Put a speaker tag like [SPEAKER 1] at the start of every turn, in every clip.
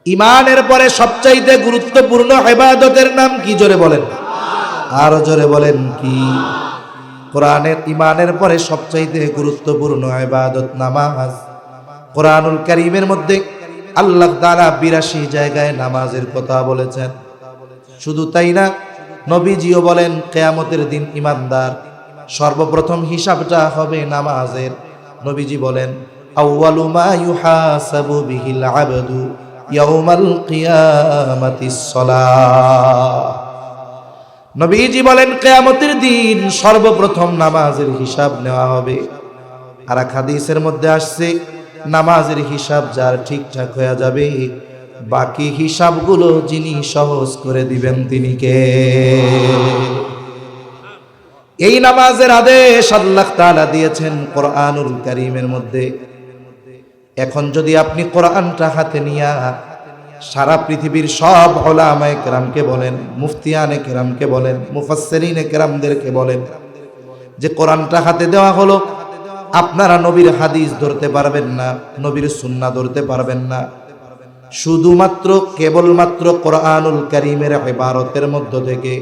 [SPEAKER 1] ইমানের পরে সবচাইতে গুরুত্বপূর্ণ ইবাদতের নাম কি? জোরে বলেন, আরো জোরে বলেন কি? কোরআনের ইমানের পরে সবচাইতে গুরুত্বপূর্ণ ইবাদত নামাজ। কোরআনুল কারীমের মধ্যে আল্লাহ তাআলা ৮২ জায়গায় নামাজের কথা বলেছেন। শুধু তাই না, নবীজিও বলেন কিয়ামতের দিন ঈমানদার সর্বপ্রথম হিসাবটা হবে নামাজের। নবীজি বলেন আউয়ালু মা ইউহাসাবু বিহিল আবদু ইয়াউমাল কিয়ামাতিস সালাহ। নবীজি বলেন কিয়ামতের দিন সর্বপ্রথম নামাজের হিসাব নেওয়া হবে। আর এক হাদিসের মধ্যে আসছে নামাজের হিসাব যার ঠিকঠাক হয়ে যাবে, বাকি হিসাবগুলো যিনি সহজ করে দিবেন তিনি কে? এই নামাজের আদেশ আল্লাহ তাআলা দিয়েছেন কোরআনুল কারীমের মধ্যে। এখন যদি আপনি কোরআনটা হাতে নিয়া সারা পৃথিবীর সব উলামায়ে কেরামকে বলেন, মুফতিয়ানে কেরামকে বলেন, মুফাসসিরিনে কেরামদেরকে বলেন যে কোরআনটা হাতে দেওয়া হলো, আপনারা নবীর হাদিস ধরতে পারবেন না, নবীর সুন্নাহ ধরতে পারবেন না। শুধুমাত্র কেবলমাত্র কোরআনুল কারীমের ইবারতের মধ্য থেকে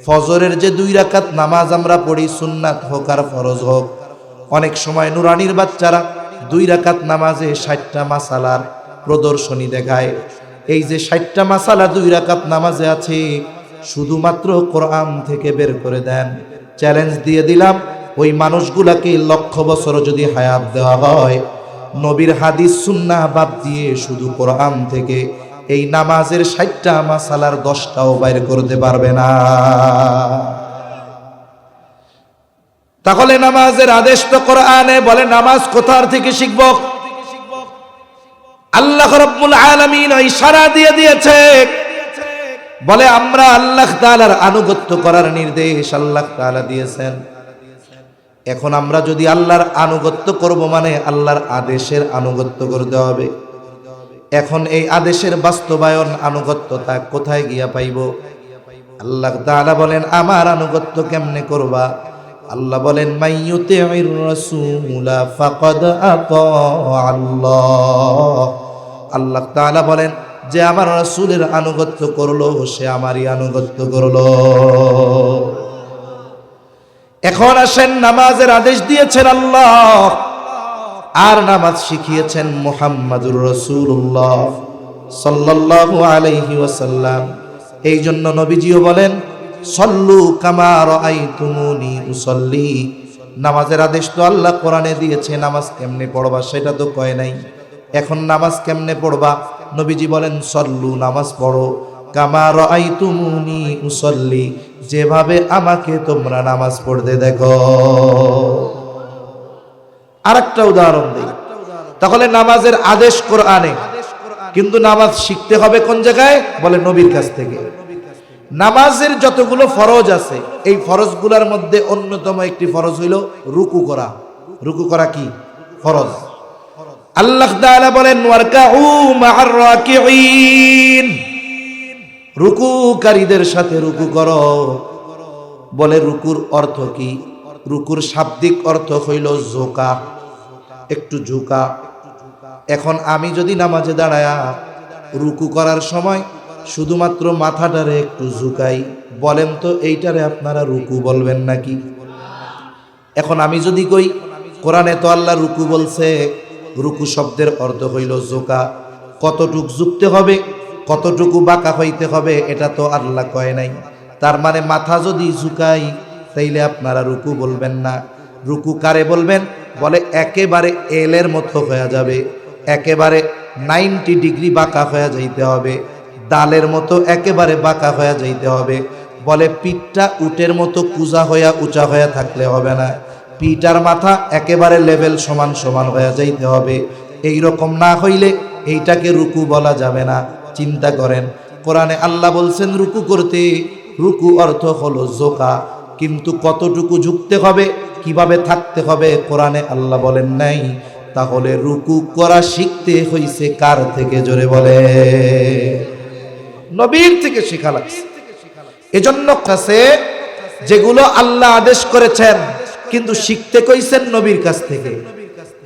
[SPEAKER 1] ফজরের যে 2 রাকাত নামাজ আমরা পড়ি, সুন্নাত হোক আর ফরজ হোক, অনেক সময় নুরানির বাচ্চারা 2 রাকাত নামাজে 60টা মাসালার প্রদর্শনী দেখায়। এই যে 60টা মাসালা 2 রাকাত নামাজে আছে, শুধুমাত্র কোরআন থেকে বের করে দেন। চ্যালেঞ্জ দিয়ে দিলাম, ওই মানুষগুলাকে 1,00,000 বছর যদি হায়াত দেওয়া হয়, নবীর হাদিস সুন্নাহ বাদ দিয়ে শুধু কোরআন থেকে এই নামাজের 60টা মাসালার 10টাও বাইর করতে পারবে না। তাহলে নামাজের আদেশ তো কোরআনে, বলে নামাজ কোথার থেকে শিখব? আল্লাহ রাব্বুল আলামিন ইশারা দিয়ে দিয়েছে, বলে আমরা আল্লাহ তাআলার আনুগত্য করার নির্দেশ আল্লাহ তাআলা দিয়েছেন। এখন আমরা যদি আল্লাহর আনুগত্য করব, মানে আল্লাহর আদেশের আনুগত্য করতে হবে। এখন এই আদেশের বাস্তবায়ন আনুগত্যতা কোথায় গিয়া পাইব? আল্লাহ তাআলা বলেন আমার আনুগত্য কেমনে করবা? আল্লাহ বলেন মাইয়ুতির রাসূলা ফাকাদ আতা আল্লাহ। আল্লাহ তাআলা বলেন যে আমার রাসূলের আনুগত্য করলো, সে আমারই আনুগত্য করলো। এখন আসেন, নামাজের আদেশ দিয়েছেন আল্লাহ, আর নামাজ শিখিয়েছেন মুহাম্মাদুর রাসূলুল্লাহ সাল্লাল্লাহু আলাইহি ওয়াসাল্লাম। এই জন্য নবীজিও বলেন সল্লু কামা রাআইতুমুনি উসাল্লি। নামাজের আদেশ তো আল্লাহ কোরআনে দিয়েছে, নামাজ কেমনে পড়বা সেটা তো কয় নাই। এখন নামাজ কেমনে পড়বা? নবীজি বলেন সল্লু, নামাজ পড়ো, কামা রাআইতুমুনি উসাল্লি, যেভাবে আমাকে তোমরা নামাজ পড়তে দেখো। আরেকটা উদাহরণ দেই। তাহলে নামাজের আদেশ কোরআনে, কিন্তু নামাজ শিখতে হবে কোন জায়গায়? বলে নবীর কাছ থেকে। নামাজের যতগুলো ফরজ আছে, এই ফরজগুলোর মধ্যে অন্যতম একটি ফরজ হইল রুকু করা। রুকু করা কি ফরজ? আল্লাহ তাআলা বলেন ওয়ারকাউ মা'আর রাকিঈন, রুকুকারীদের সাথে রুকু করো। বলে রুকুর অর্থ কি? রুকুর শাব্দিক অর্থ হইল ঝোঁকা, একটু ঝুঁকা। এখন আমি যদি নামাজে দাঁড়ায়া রুকু করার সময় শুধুমাত্র মাথাটারে একটু ঝুঁকাই, বলেন তো এইটারে আপনারা রুকু বলবেন নাকি? এখন আমি যদি কই কোরআনে তো আল্লাহ রুকু বলছে, রুকু শব্দের অর্থ হইল ঝোঁকা, কতটুক ঝুঁকতে হবে, কতটুকু বাঁকা হইতে হবে এটা তো আল্লাহ কয় নাই। তার মানে মাথা যদি ঝুঁকাই তাইলে আপনারা রুকু বলবেন না। রুকু কারে বলবেন? বলে একেবারে এলের মতো হয়ে যাবে, একেবারে 90 ডিগ্রি বাঁকা হয়ে যাইতে হবে, ডালের মতো একেবারে বাঁকা হয়ে যাইতে হবে। বলে পিঠটা উটের মতো কুজা হইয়া উঁচা হইয়া থাকলে হবে না, পিঠ আর মাথা একেবারে লেভেল সমান সমান হয়ে যাইতে হবে। এই রকম না হইলে এইটাকে রুকু বলা যাবে না। চিন্তা করেন, কোরআনে আল্লাহ বলছেন রুকু করতে, রুকু অর্থ হলো ঝোঁকা, কিন্তু কতটুকু ঝুঁকতে হবে, কিভাবে থাকতে হবে কোরআনে আল্লাহ বলেন নাই। তাহলে রুকু করা শিখতে হইছে কার থেকে? জোরে বলে নবীর থেকে শেখা লাগছে। এজন্য কাছে যেগুলো আল্লাহ আদেশ করেছেন কিন্তু শিখতে কইছেন নবীর কাছ থেকে,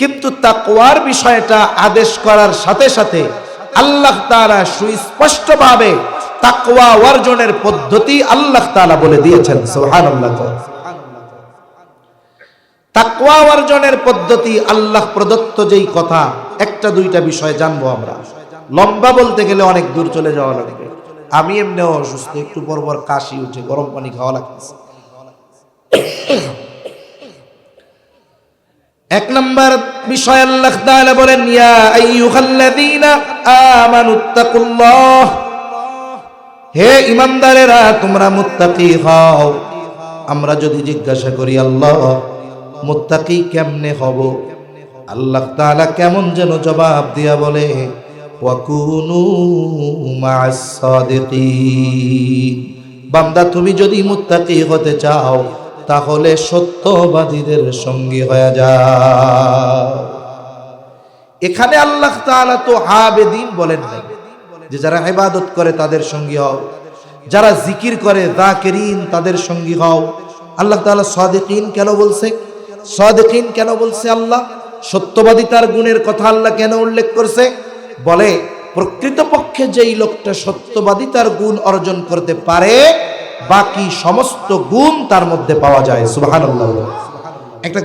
[SPEAKER 1] কিন্তু তাকওয়ার বিষয়টা আদেশ করার সাথে সাথে আল্লাহ তাআলা সুস্পষ্টভাবে তাকওয়া অর্জনের পদ্ধতি আল্লাহ তাআলা বলে দিয়েছেন। সুবহানাল্লাহ। তাকওয়া অর্জনের পদ্ধতি আল্লাহ প্রদত্ত যেই কথা, একটা দুইটা বিষয় জানবো আমরা। লম্বা বলতে গেলে অনেক দূর চলে যাওয়া লাগবে। আমি এমনিও অসুস্থ, একটু পর পর কাশি উঠে, গরম পানি খাওয়া লাগতেছে। এক নম্বর বিষয় আল্লাহ তাআলা বলেন, ইয়া আইয়ুহাল্লাযীনা আমানুত্তাকুল্লাহ, হে ঈমানদারেরা তোমরা মুত্তাকি হও। আমরা যদি জিজ্ঞাসা করি আল্লাহ মুত্তাকি কেমনে হব, আল্লাহ তাআলা কেমন যেন জবাব দিয়া বলে, ওয়াকুনু মা'আস সাদিকিন, বান্দা তুমি যদি মুত্তাকি হতে চাও তাহলে সত্যবাদীদের সঙ্গী হয়ে যাও। এখানে আল্লাহ তাআলা তো আবেদিন বলেন নাই, যে যারা ইবাদত করে তাদের সঙ্গী হও, যারা জিকির করে যাকিরিন তাদের সঙ্গী হও। আল্লাহ তাআলা সাদিকিন কেন বলছে? সাদিকিন কেন বলছে? আল্লাহ সত্যবাদিতার গুণের কথা আল্লাহ কেন উল্লেখ করছে? বলে প্রকৃতপক্ষে যেই লোকটা সত্যবাদিতার গুণ অর্জন করতে পারে বাকি সমস্ত গুণ তার মধ্যে পাওয়া যায়। সুবহানাল্লাহ। একটা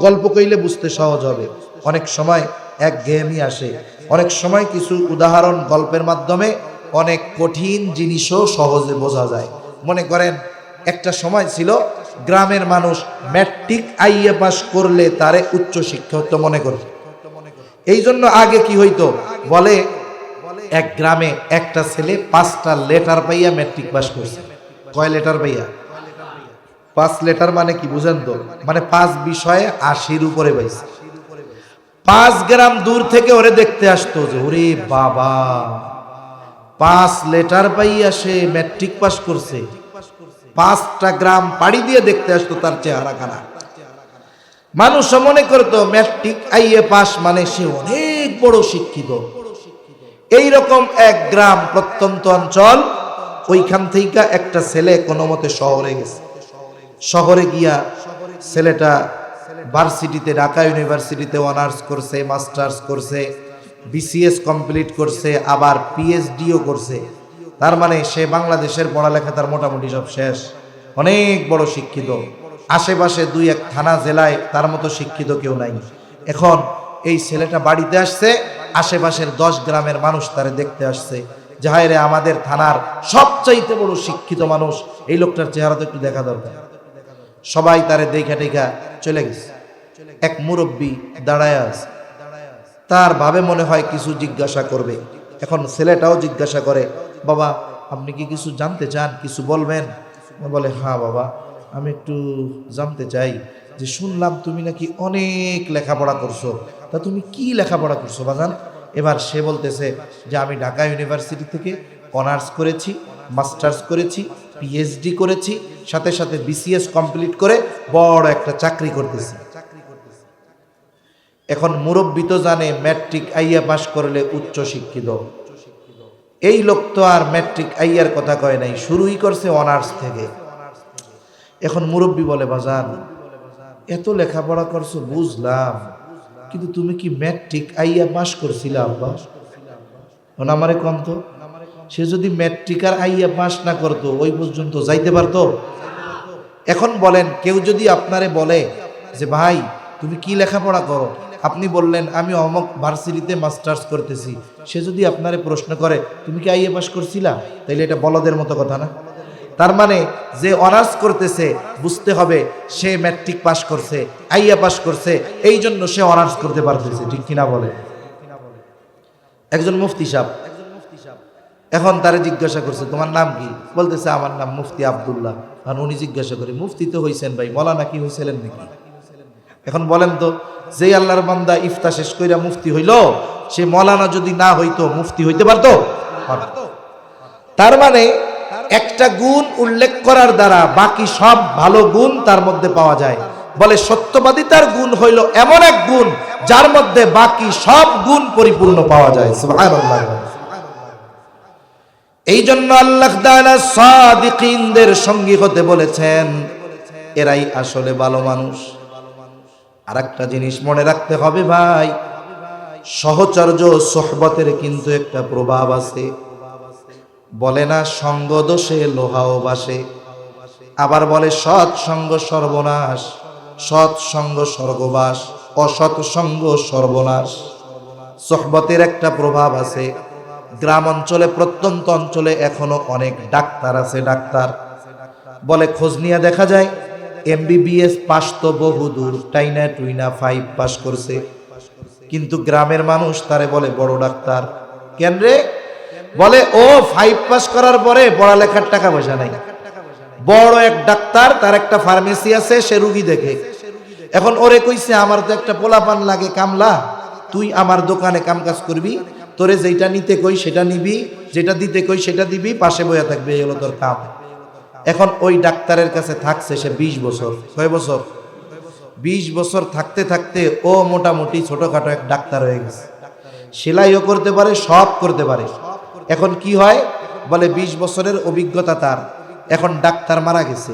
[SPEAKER 1] গল্প কইলে বুঝতে সহজ হবে। অনেক সময় একঘেয়েমি আসে, অনেক সময় কিছু উদাহরণ গল্পের মাধ্যমে অনেক কঠিন জিনিসও সহজে বোঝা যায়। মনে করেন একটা সময় ছিল গ্রামের মানুষ ম্যাট্রিক আইএ পাস করলে তারে উচ্চ শিক্ষা হতো মনে করত। এই জন্য আগে কি হইতো বলে, এক গ্রামে একটা ছেলে 5টা লেটার পাইয়া ম্যাট্রিক পাস করছে। কয় লেটার পাইয়া? 5 লেটার মানে কি বুঝেন তো? মানে 5 বিষয়ে 80-র উপরে পাইছে। 5 গ্রাম দূর থেকে ওরে দেখতে আসতো, যে ওরে বাবা 5 লেটার পাইয়া সে ম্যাট্রিক পাস করছে। 5টা গ্রাম পাড়ি দিয়ে দেখতে আসতো তার চেহারা খানা। মানুষ মনে করতো ম্যাট্রিক আইএ পাস মানে সে অনেক বড় শিক্ষিত। এইরকম এক গ্রাম প্রত্যন্ত অঞ্চল, ওইখান থেকে একটা ছেলে কোনো মতে শহরে গেছে। শহরে গিয়া ছেলেটা ভার্সিটিতে, ঢাকা ইউনিভার্সিটিতে অনার্স করছে, মাস্টার্স করছে, বিসিএস কমপ্লিট করছে, আবার পিএইচডিও করছে। তার মানে সে বাংলাদেশের পড়ালেখা তার মোটামুটি সব শেষ। অনেক বড় শিক্ষিত। আশেপাশে 2-1 থানা জেলায় তার মতো শিক্ষিত কেউ নাই। এখন এই ছেলেটা বাড়িতে আসছে, আশেপাশের 10 গ্রামের মানুষ তারে দেখতে আসছে, যে হায় রে আমাদের থানার সবচাইতে বড় শিক্ষিত মানুষ, এই লোকটার চেহারা তো একটু দেখা দরকার। সবাই তারে দেখা টেকা চলে গেছে। এক মুরব্বী দাঁড়ায় আছে, তার ভাবে মনে হয় কিছু জিজ্ঞাসা করবে। এখন ছেলেটাও জিজ্ঞাসা করে, বাবা আপনি কি কিছু জানতে চান, কিছু বলবেন? বলে, হ্যাঁ বাবা আমি একটু জানতে চাই, যে শুনলাম তুমি নাকি অনেক লেখাপড়া করছো, তা তুমি কি লেখাপড়া করছো বাজান? এবার সে বলতেছে যে আমি ঢাকা ইউনিভার্সিটি থেকে অনার্স করেছি, মাস্টার্স করেছি, পিএইচডি করেছি, সাথে সাথে বিসিএস কমপ্লিট করে বড় একটা চাকরি করতেছি। এখন মুরব্বী তো জানে ম্যাট্রিক আইয়া পাস করলে উচ্চ শিক্ষিত। এই লোক তো আর ম্যাট্রিক আইয়ার কথা কয় নাই, শুরুই করছে অনার্স থেকে। এখন মুরব্বী বলে, বাজান এত লেখাপড়া করছো বুঝলাম, কিন্তু তুমি কি ম্যাট্রিক আইয়া পাস করছিলা আব্বা? আমারে কম তো, সে যদি ম্যাট্রিক আর আইয়া পাস না করতো ওই পর্যন্ত যাইতে পারতো? এখন বলেন কেউ যদি আপনারে বলে যে ভাই তুমি কি লেখাপড়া করো, আপনি বললেন আমি অমুক ভার্সিটিতে মাস্টার্স করতেছি, সে যদি আপনারে প্রশ্ন করে তুমি কি আইএ পাস করছিলা, তাইলে এটা বলদের মতো কথা না? তার মানে যে অনার্স করতেছে বুঝতে হবে সে ম্যাট্রিক পাস করছে, আইএ পাস করছে, এই জন্য সে অনার্স করতে পারতেছে, ঠিক কিনা বলে? একজন মুফতি সাহেব এখন তারে জিজ্ঞাসা করছে তোমার নাম কি? বলতেছে আমার নাম মুফতি আব্দুল্লাহ। আর উনি জিজ্ঞাসা করে মুফতি তো হইছেন ভাই, মৌলানা কি হইছিলেন নাকি? এখন বলেন তো, যে আল্লাহর বান্দা ইফতা শেষ কইরা মুফতি হইল, সে মৌলানা যদি না হইতো মুফতি হইতে পারতো? তার মানে একটা গুণ উল্লেখ করার দ্বারা বাকি সব ভালো গুণ তার মধ্যে পাওয়া যায়। বলে সত্যবাদিতার গুণ হইল এমন এক গুণ যার মধ্যে বাকি সব গুণ পরিপূর্ণ পাওয়া যায়। সুবহানাল্লাহ। এই জন্য আল্লাহ তাআলা সাদিকিনদের সঙ্গী হতে বলেছেন, এরাই আসলে ভালো মানুষ। আর একটা জিনিস মনে রাখতে হবে ভাই, সহচর্য সোহবতের কিন্তু একটা প্রভাব আছে। বলে না সঙ্গ দোষে লোহাও বাসে, আবার বলে সৎ সঙ্গ সর্বনাশ, সৎ সঙ্গ স্বর্গবাস, অসৎ সঙ্গ সর্বনাশ। সোহবতের একটা প্রভাব আছে। গ্রাম অঞ্চলে, প্রত্যন্ত অঞ্চলে এখনো অনেক ডাক্তার আছে। ডাক্তার বলে খোঁজ নিয়ে দেখা যায় MBBS পাস তো বহুদূর, টাইনা টুইনা 5 পাস করছে, কিন্তু গ্রামের মানুষ তারে বলে বড় ডাক্তার। কেন রে? বলে ও 5 পাস করার পরে পড়ালেখার টাকা পয়সা নাই। বড় এক ডাক্তার, তার একটা ফার্মেসি আছে, সে রুগী দেখে। এখন ওরে কইছে আমার তো একটা পোলাপান লাগে কামলা, তুই আমার দোকানে কাম কাজ করবি, তোরে যেটা নিতে কই সেটা নিবি, যেটা দিতে কই সেটা দিবি, পাশে বইয়া থাকবে, এই হলো তোর কাম। এখন ওই ডাক্তারের কাছে থাকছে সে 20 বছর। কয় বছর? 20 বছর থাকতে থাকতে ও মোটামুটি ছোটখাটো এক ডাক্তার হয়ে গেছে। সেলাইও করতে পারে, সব করতে পারে। এখন কি হয়? বলে 20 বছরের অভিজ্ঞতা তার। এখন ডাক্তার মারা গেছে,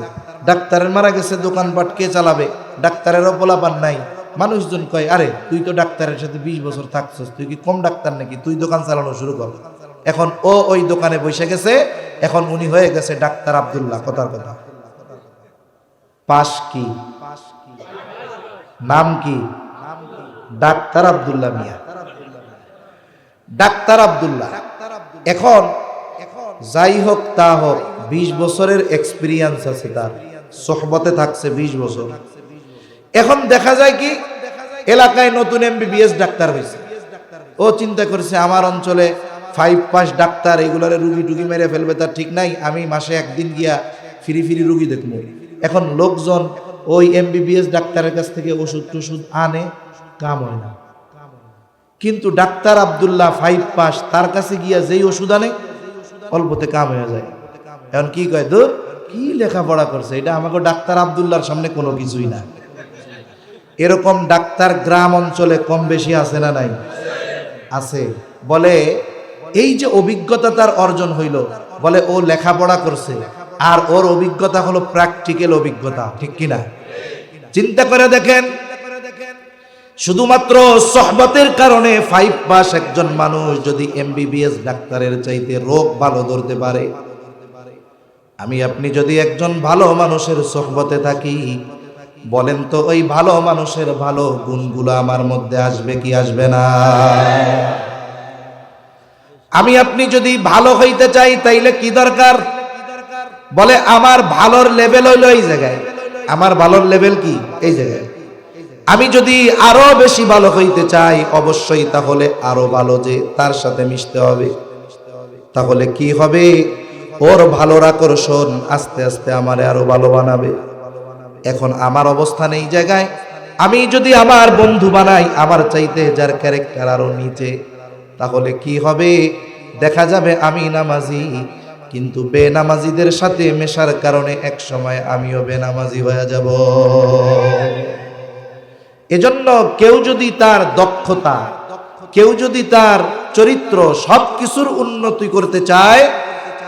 [SPEAKER 1] ডাক্তারের মারা গেছে, দোকানপাট কে চালাবে? ডাক্তারেরও পোলাপান নাই। মানুষজন কয় আরে তুই তো ডাক্তারের সাথে 20 বছর থাকছিস, তুই কি কম ডাক্তার নাকি? তুই দোকান চালানো শুরু কর। এখন ও ওই দোকানে বসে গেছে। এখন উনি হয়ে গেছে ডাক্তার আব্দুল্লাহ। কথার কথা। পাশ কি? নাম কি? ডাক্তার আব্দুল্লাহ মিয়া, ডাক্তার আব্দুল্লাহ। এখন যাই হোক তা হোক, 20 বছরের এক্সপিরিয়েন্স আছে তার, সোহবতে থাকছে 20 বছর। এখন দেখা যায় কি এলাকায় নতুন MBBS ডাক্তার হয়েছে। ও চিন্তা করছে আমার অঞ্চলে 5 পাস ডাক্তার, এগুলারে রুগী টুগি মেরে ফেলবে, তার ঠিক নাই, আমি মাসে একদিন গিয়া ফিরি ফিরি রুগী দেখবো। এখন লোকজন ওই MBBS ডাক্তারের কাছ থেকে ওষুধ টষুধ আনে, কাম হয় না। কিন্তু ডাক্তার আব্দুল্লাহ 5 পাস, তার কাছে গিয়া যেই ওষুধ আনে অল্পতে কাম হয়ে যায়। এখন কি কয়, দূর কি লেখাপড়া করছে, এটা আমাকে ডাক্তার আব্দুল্লাহর সামনে কোনো কিছুই না। এরকম ডাক্তার গ্রাম অঞ্চলে কম বেশি আছে না নাই? আছে। বলে এই যে অভিজ্ঞতা তার অর্জন হইল, বলে ও লেখাপড়া করছে, আর ওর অভিজ্ঞতা হলো প্র্যাকটিক্যাল অভিজ্ঞতা। ঠিক কিনা? চিন্তা করে দেখেন, শুধুমাত্র সোহবতের কারণে 5 পাস একজন মানুষ যদি MBBS ডাক্তারের চাইতে রোগ ভালো ধরতে পারে, আমি আপনি যদি একজন ভালো মানুষের সোহবতে থাকি, বলেন তো ওই ভালো মানুষের ভালো গুণগুলো আমার মধ্যে আসবে কি আসবে না? আমি আপনি যদি ভালো হইতে চাই তাইলে কি দরকার? বলে আমার ভালোর লেভেল হইলো এই জায়গায়। আমার ভালোর লেভেল কি? এই জায়গায়। আমি যদি আরো বেশি ভালো হইতে চাই, অবশ্যই তাহলে আরো ভালো যে তার সাথে মিশতে হবে। তাহলে কি হবে? ওর ভালোর আকর্ষণ আস্তে আস্তে আমারে আরো ভালো বানাবে। এখন আমার অবস্থান এই জায়গায়, আমি যদি আমার বন্ধু বানাই আমার চাইতে যার ক্যারেক্টার আরো নিচে, তাহলে কি হবে? দেখা যাবে আমি নামাজি, কিন্তু বেনামাজিদের সাথে মেশার কারণে এক সময় আমিও বেনামাজি হয়ে যাব। এজন্য কেউ যদি তার দক্ষতা, কেউ যদি তার চরিত্র সবকিছুর উন্নতি করতে চায়,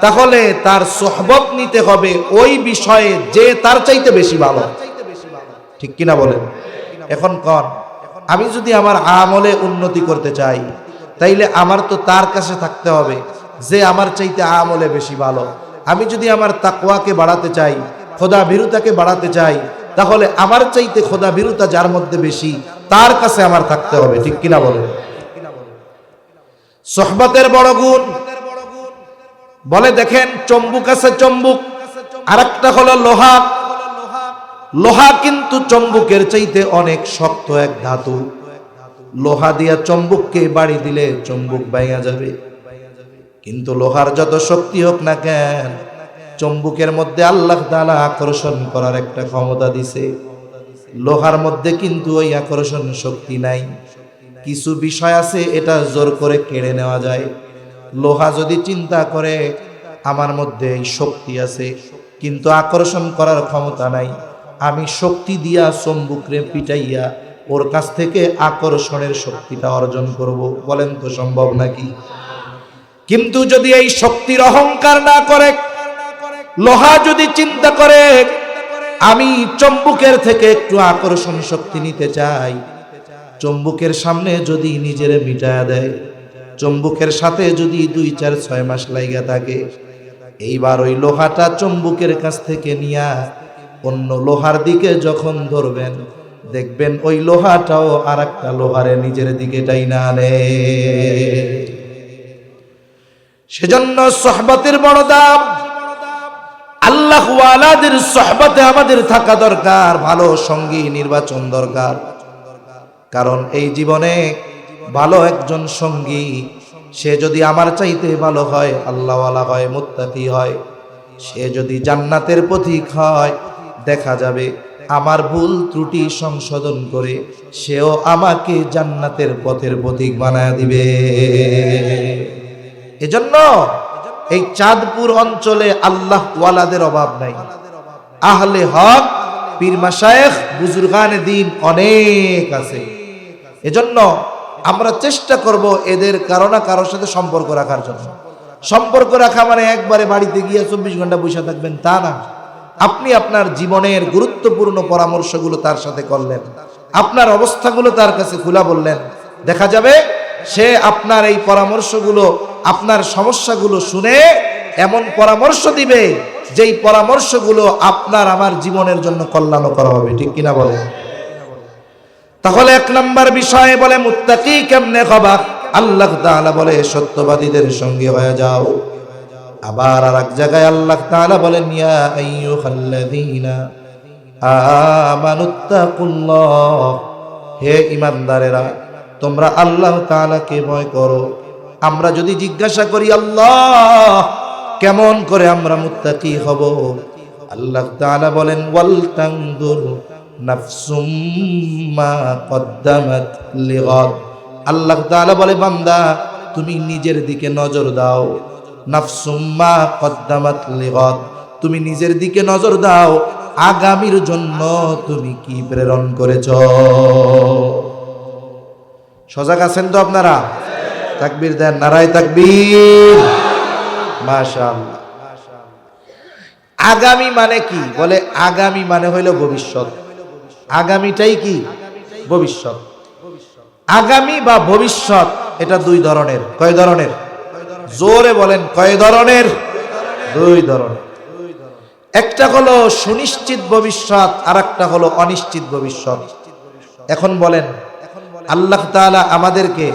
[SPEAKER 1] তাহলে তার সোহবত নিতে হবে ওই বিষয়ে যে তার চাইতে বেশি ভালো। ঠিক কিনা বলেন? এখন কন, আমি যদি আমার আমলে উন্নতি করতে চাই, তাইলে আমার তো তার কাছে থাকতে হবে যে আমার চাইতে আমলে বেশি ভালো। আমি যদি আমার তাকওয়াকে বাড়াতে চাই, খোদা ভীরুতাকে বাড়াতে চাই, তাহলে আমার চাইতে খোদা ভীরুতা যার মধ্যে বেশি তার কাছে আমার থাকতে হবে। ঠিক কিনা বলেন? সোহবতের বড় গুণ বলে দেখেন, চম্বুক আছে চম্বুক, আরেকটা হলো লোহা। লোহা কিন্তু চম্বুকের চাইতে অনেক শক্ত এক ধাতু। লোহা দিয়া চম্বুককে বাড়ি দিলে চম্বুক ভাঙা যাবে, কিন্তু লোহার যত শক্তি হোক না কেন, চম্বুকের মধ্যে আল্লাহ তাআলা আকর্ষণ করার একটা ক্ষমতা দিছে। লোহার মধ্যে কিন্তু ওই আকর্ষণ শক্তি নাই। কিছু বিষয় আছে এটা জোর করে কেড়ে নেওয়া যায়। লোহা যদি চিন্তা করে আমার মধ্যে এই শক্তি আছে কিন্তু আকর্ষণ করার ক্ষমতা নাই, আমি শক্তি দিয়া চম্বুকরে পিটাইয়া ওর কাছ থেকে আকর্ষণের শক্তিটা অর্জন করব, বলেন তো সম্ভব নাকি? কিন্তু যদি এই শক্তির অহংকার না করে, লোহা যদি চিন্তা করে আমি চম্বুকের থেকে একটু আকর্ষণ শক্তি নিতে চাই, চুম্বকের সামনে যদি নিজের মিটায়া দেয়, চুম্বকের সাথে যদি 2-4-6 মাস লাইগা থাকে, এইবার ওই লোহাটা চুম্বকের কাছ থেকে নিয়া অন্য লোহার দিকে যখন ধরবেন, দেখবেন ওই লোহাটাও আর একটা লোহারে নিজের দিকে টাইনা আনে। সেজন্য সোহবতের বড় দাম। আল্লাহ ওয়ালাদের সোহবতে আমাদের থাকা দরকার, ভালো সঙ্গী নির্বাচন দরকার। কারণ এই জীবনে ভালো একজন সঙ্গী, সে যদি আমার চাইতে ভালো হয়, আল্লাহওয়ালা হয়, মুত্তাকি হয়, সে যদি জান্নাতের পথিক হয়, দেখা যাবে আমার ভুল ত্রুটি সংশোধন করে সেও আমাকে জান্নাতের পথের পথিক বানায় দিবে। এজন্য এই চাঁদপুর অঞ্চলে আল্লাহ ওয়ালাদের অভাব নাই। আহলে হক, পীর মাশায়েখ, বুজুর্গানে দ্বীন অনেক আছে। এজন্য আমরা চেষ্টা করব এদের কারো না কারোর সাথে সম্পর্ক রাখার জন্য। সম্পর্ক রাখা মানে একবারে বাড়িতে গিয়ে 24 ঘন্টা বসে থাকবেন তা না। আপনি আপনার জীবনের গুরুত্বপূর্ণ পরামর্শগুলো তার সাথে করলেন, আপনার অবস্থাগুলো তার কাছে খুলে বললেন, দেখা যাবে সে আপনার এই পরামর্শগুলো, আপনার সমস্যাগুলো শুনে এমন পরামর্শ দিবে যেই পরামর্শগুলো আপনার আমার জীবনের জন্য কল্যাণকর হবে। ঠিক কিনা বলেন? তাহলে 1 নাম্বার বিষয়ে বলে মুত্তাকি কেমনে হবা, আল্লাহ তাআলা বলে সত্যবাদীদের সঙ্গে হয়ে যাও। আবার আরেক জায়গায় আল্লাহ তাআলা বলেন ইয়া আইয়ুহাল্লাযীনা আমানুত্তাকুল্লাহ, হে ঈমানদারেরা তোমরা আল্লাহ তাআলাকে ভয় করো। আমরা যদি জিজ্ঞাসা করি আল্লাহ কেমন করে আমরা মুত্তাকি হব, আল্লাহ তাআলা বলেন ওয়াল তানদুর নাফসুম মা কদ্দামাত লিগাদ। আল্লাহ তাআলা বলে বান্দা তুমি নিজের দিকে নজর দাও। নাফসুম মা কদ্দামাত লিগাদ, তুমি নিজের দিকে নজর দাও, আগামীর জন্য তুমি কি প্রেরণ করেছো। সজাগ আছেন তো আপনারা? তাকবীর দেন, নারায়ে তাকবীর, মাশাআল্লাহ। আগামী মানে কি? বলে আগামী মানে হইল ভবিষ্যৎ। আগামীটাই কি? ভবিষ্যৎ। আগামী বা ভবিষ্যৎ এটা 2 ধরনের। কয় ধরনের? জোরে বলেন, কয় ধরনের? 2 ধরনের। একটা হলো সুনিশ্চিত ভবিষ্যৎ, আর একটা হলো অনিশ্চিত ভবিষ্যৎ। এখন বলেন আল্লাহ তাআলা আমাদেরকে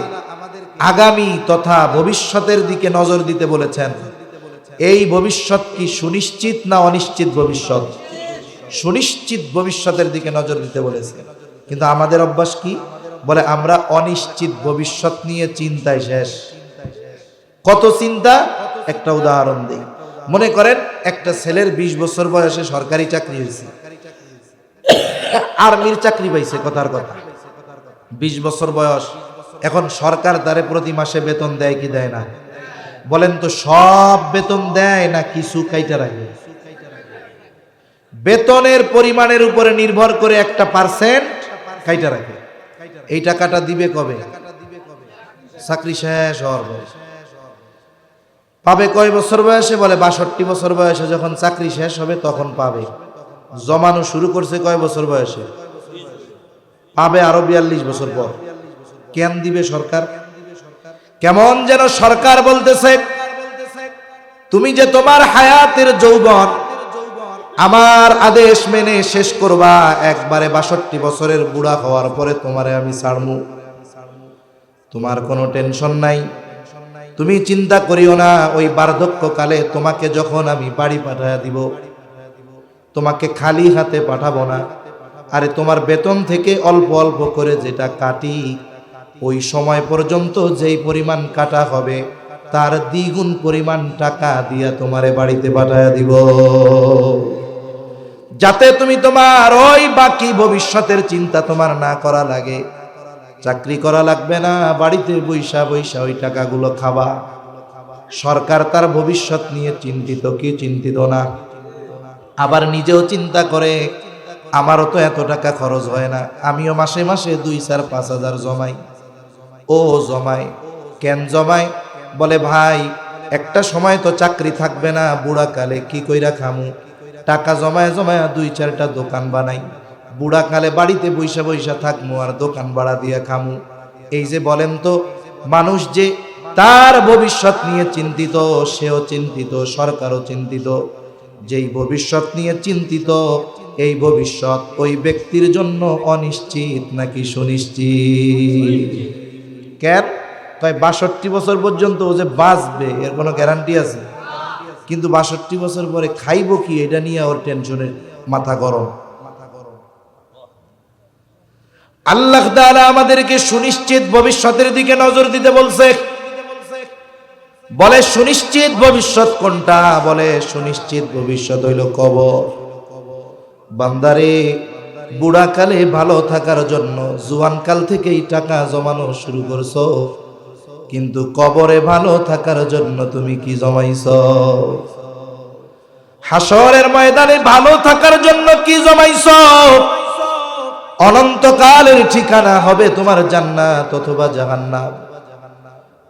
[SPEAKER 1] আগামী তথা ভবিষ্যতের দিকে নজর দিতে বলেছেন, এই ভবিষ্যৎ কি সুনিশ্চিত না অনিশ্চিত ভবিষ্যৎ? সুনিশ্চিত ভবিষ্যতের দিকে নজর দিতে বলেছে। কিন্তু আমাদের অভ্যাস কি? বলে আমরা অনিশ্চিত ভবিষ্যৎ নিয়ে চিন্তায় শেষ। কত চিন্তা! একটা উদাহরণ দেই। মনে করেন একটা ছেলের 20 বছর বয়সে সরকারি চাকরি হয়েছে, আর্মির চাকরি পাইছে। কথার কথা, 20 বছর বয়স। এখন সরকার তারে প্রতি মাসে বেতন দেয় কি দেয় না? বলেন তো, সব বেতন দেয় না কিছু কাইটা রাখে? বেতনের পরিমাণের উপরে নির্ভর করে একটা % কাইটা রাখে। এই টাকাটা দিবে কবে? চাকরি শেষ হওয়ার পরে। পাবে কয় বছর বয়সে? বলে 62 বছর বয়সে যখন চাকরি শেষ হবে তখন পাবে। জমানো শুরু করছে কয় বছর বয়সে? পাবে আরো 42 বছর পর। কেন দিবে সরকার? কেমন যেন সরকার বলতেছে তুমি যে তোমার হায়াতের যৌবন আমার আদেশ মেনে শেষ করবা, একবারে 62 বছরের বুড়া হওয়ার পরে তোমারে আমি ছাড়মু। তোমার কোনো টেনশন নাই, তুমি চিন্তা করিও না। ওই বার্ধক্যকালে তোমাকে যখন আমি বাড়ি পাঠায় দিব, তোমাকে খালি হাতে পাঠাবো না। আরে তোমার বেতন থেকে অল্প অল্প করে যেটা কাটি, ওই সময় পর্যন্ত যেই পরিমাণ কাটা হবে তার দ্বিগুণ পরিমাণ টাকা দিয়া তোমারে বাড়িতে পাঠায় দিব, যাতে তুমি তোমার ওই বাকি ভবিষ্যতের চিন্তা তোমার না করা লাগে। চাকরি করা লাগবে না, বাড়িতে বৈশা বৈশা ওই টাকাগুলো খাবা। সরকার তার ভবিষ্যৎ নিয়ে চিন্তিত কি চিন্তিত না? আবার নিজেও চিন্তা করে আমারও তো এত টাকা খরচ হয় না, আমিও মাসে মাসে 2-4-5 হাজার জমাই। ও জমাই কেন জমাই? বলে ভাই একটা সময় তো চাকরি থাকবে না, বুড়া কালে কি কইরা খামু? টাকা জমায় জমায় 2-4টা দোকান বানাই, বুড়াকালে বাড়িতে বৈশা বৈশা থাকমু আর দোকান ভাড়া দিয়া খামু। এই যে বলেন তো, মানুষ যে তার ভবিষ্যৎ নিয়ে চিন্তিত, সেও চিন্তিত, সরকারও চিন্তিত। যেই ভবিষ্যৎ নিয়ে চিন্তিত, এই ভবিষ্যৎ ওই ব্যক্তির জন্য অনিশ্চিত নাকি সুনিশ্চিত? কেন? তাই ৬২ বছর পর্যন্ত ও যে বাঁচবে এর কোনো গ্যারান্টি আছে? কিন্তু ৬২ বছর পরে খাইব কি, এটা নিয়ে ওর টেনশনের মাথা গরম। আল্লাহ তাআলা আমাদেরকে সুনিশ্চিত ভবিষ্যতের দিকে নজর দিতে বলছে। বলে সুনিশ্চিত ভবিষ্যৎ কোনটা? বলে সুনিশ্চিত ভবিষ্যৎ হইল কবর। বান্দারে, বুড়াকালে ভালো থাকার জন্য জুয়ানকাল থেকেই টাকা জমানো শুরু করছো, কিন্তু কবরে ভালো থাকার জন্য তুমি কি জমাইছো? হাসরের ময়দানে ভালো থাকার জন্য কি জমাইছো? অনন্তকালের ঠিকানা হবে তোমার জান্নাত অথবা জাহান্নাম।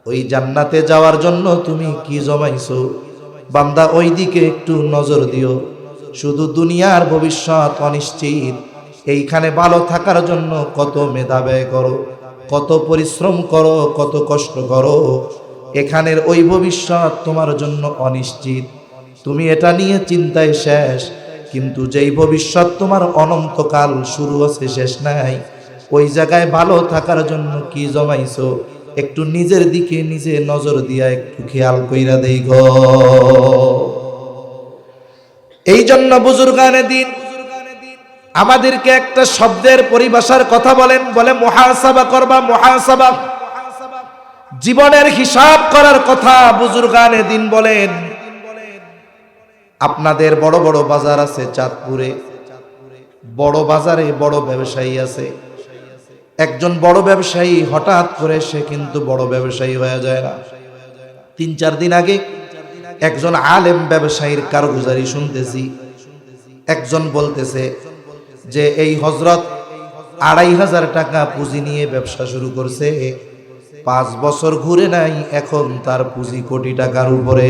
[SPEAKER 1] ওই জান্নাতে যাওয়ার জন্য তুমি কি জমাইছো? বান্দা, ওই দিকে একটু নজর দিও। শুধু দুনিয়ার ভবিষ্যৎ অনিশ্চিত, এইখানে ভালো থাকার জন্য কত মেধা ব্যয় করো, কত পরিশ্রম করো, কত কষ্ট করো, এখানের ওই ভবিষ্যৎ তোমার জন্য অনিশ্চিত। তুমি এটা নিয়ে চিন্তায় শেষ, কিন্তু যেই ভবিষ্যৎ তোমার অনন্তকাল, শুরু আছে শেষ নাই, ওই জায়গায় ভালো থাকার জন্য কি জমাইছো? একটু নিজের দিকে নিজে নজর দিয়া একটু খেয়াল কইরা দেই গো। এই জন্য বুজুর্গানে দিন আমাদেরকে একটা শব্দের পরিভাষার কথা বলেন, বলে মুহাসাবা করবা। মুহাসাবা, জীবনের হিসাব করার কথা বুজুর্গানে দিন বলেন। আপনাদের বড় বড় বাজার আছে চাঁদপুরে, বড় বাজারে বড় ব্যবসায়ী আছে। একজন বড় ব্যবসায়ী হঠাৎ করে সে কিন্তু বড় ব্যবসায়ী হয়ে যায় না। ৩-৪ দিন আগে একজন আলেম ব্যবসায়ীর কারগুজারি শুনতেছি। একজন বলতেছে যে এই হযরত ২৫০০ টাকা পুঁজি নিয়ে ব্যবসা শুরু করছে, ৫ বছর ঘুরে নাই, এখন তার পুঁজি কোটি টাকার উপরে।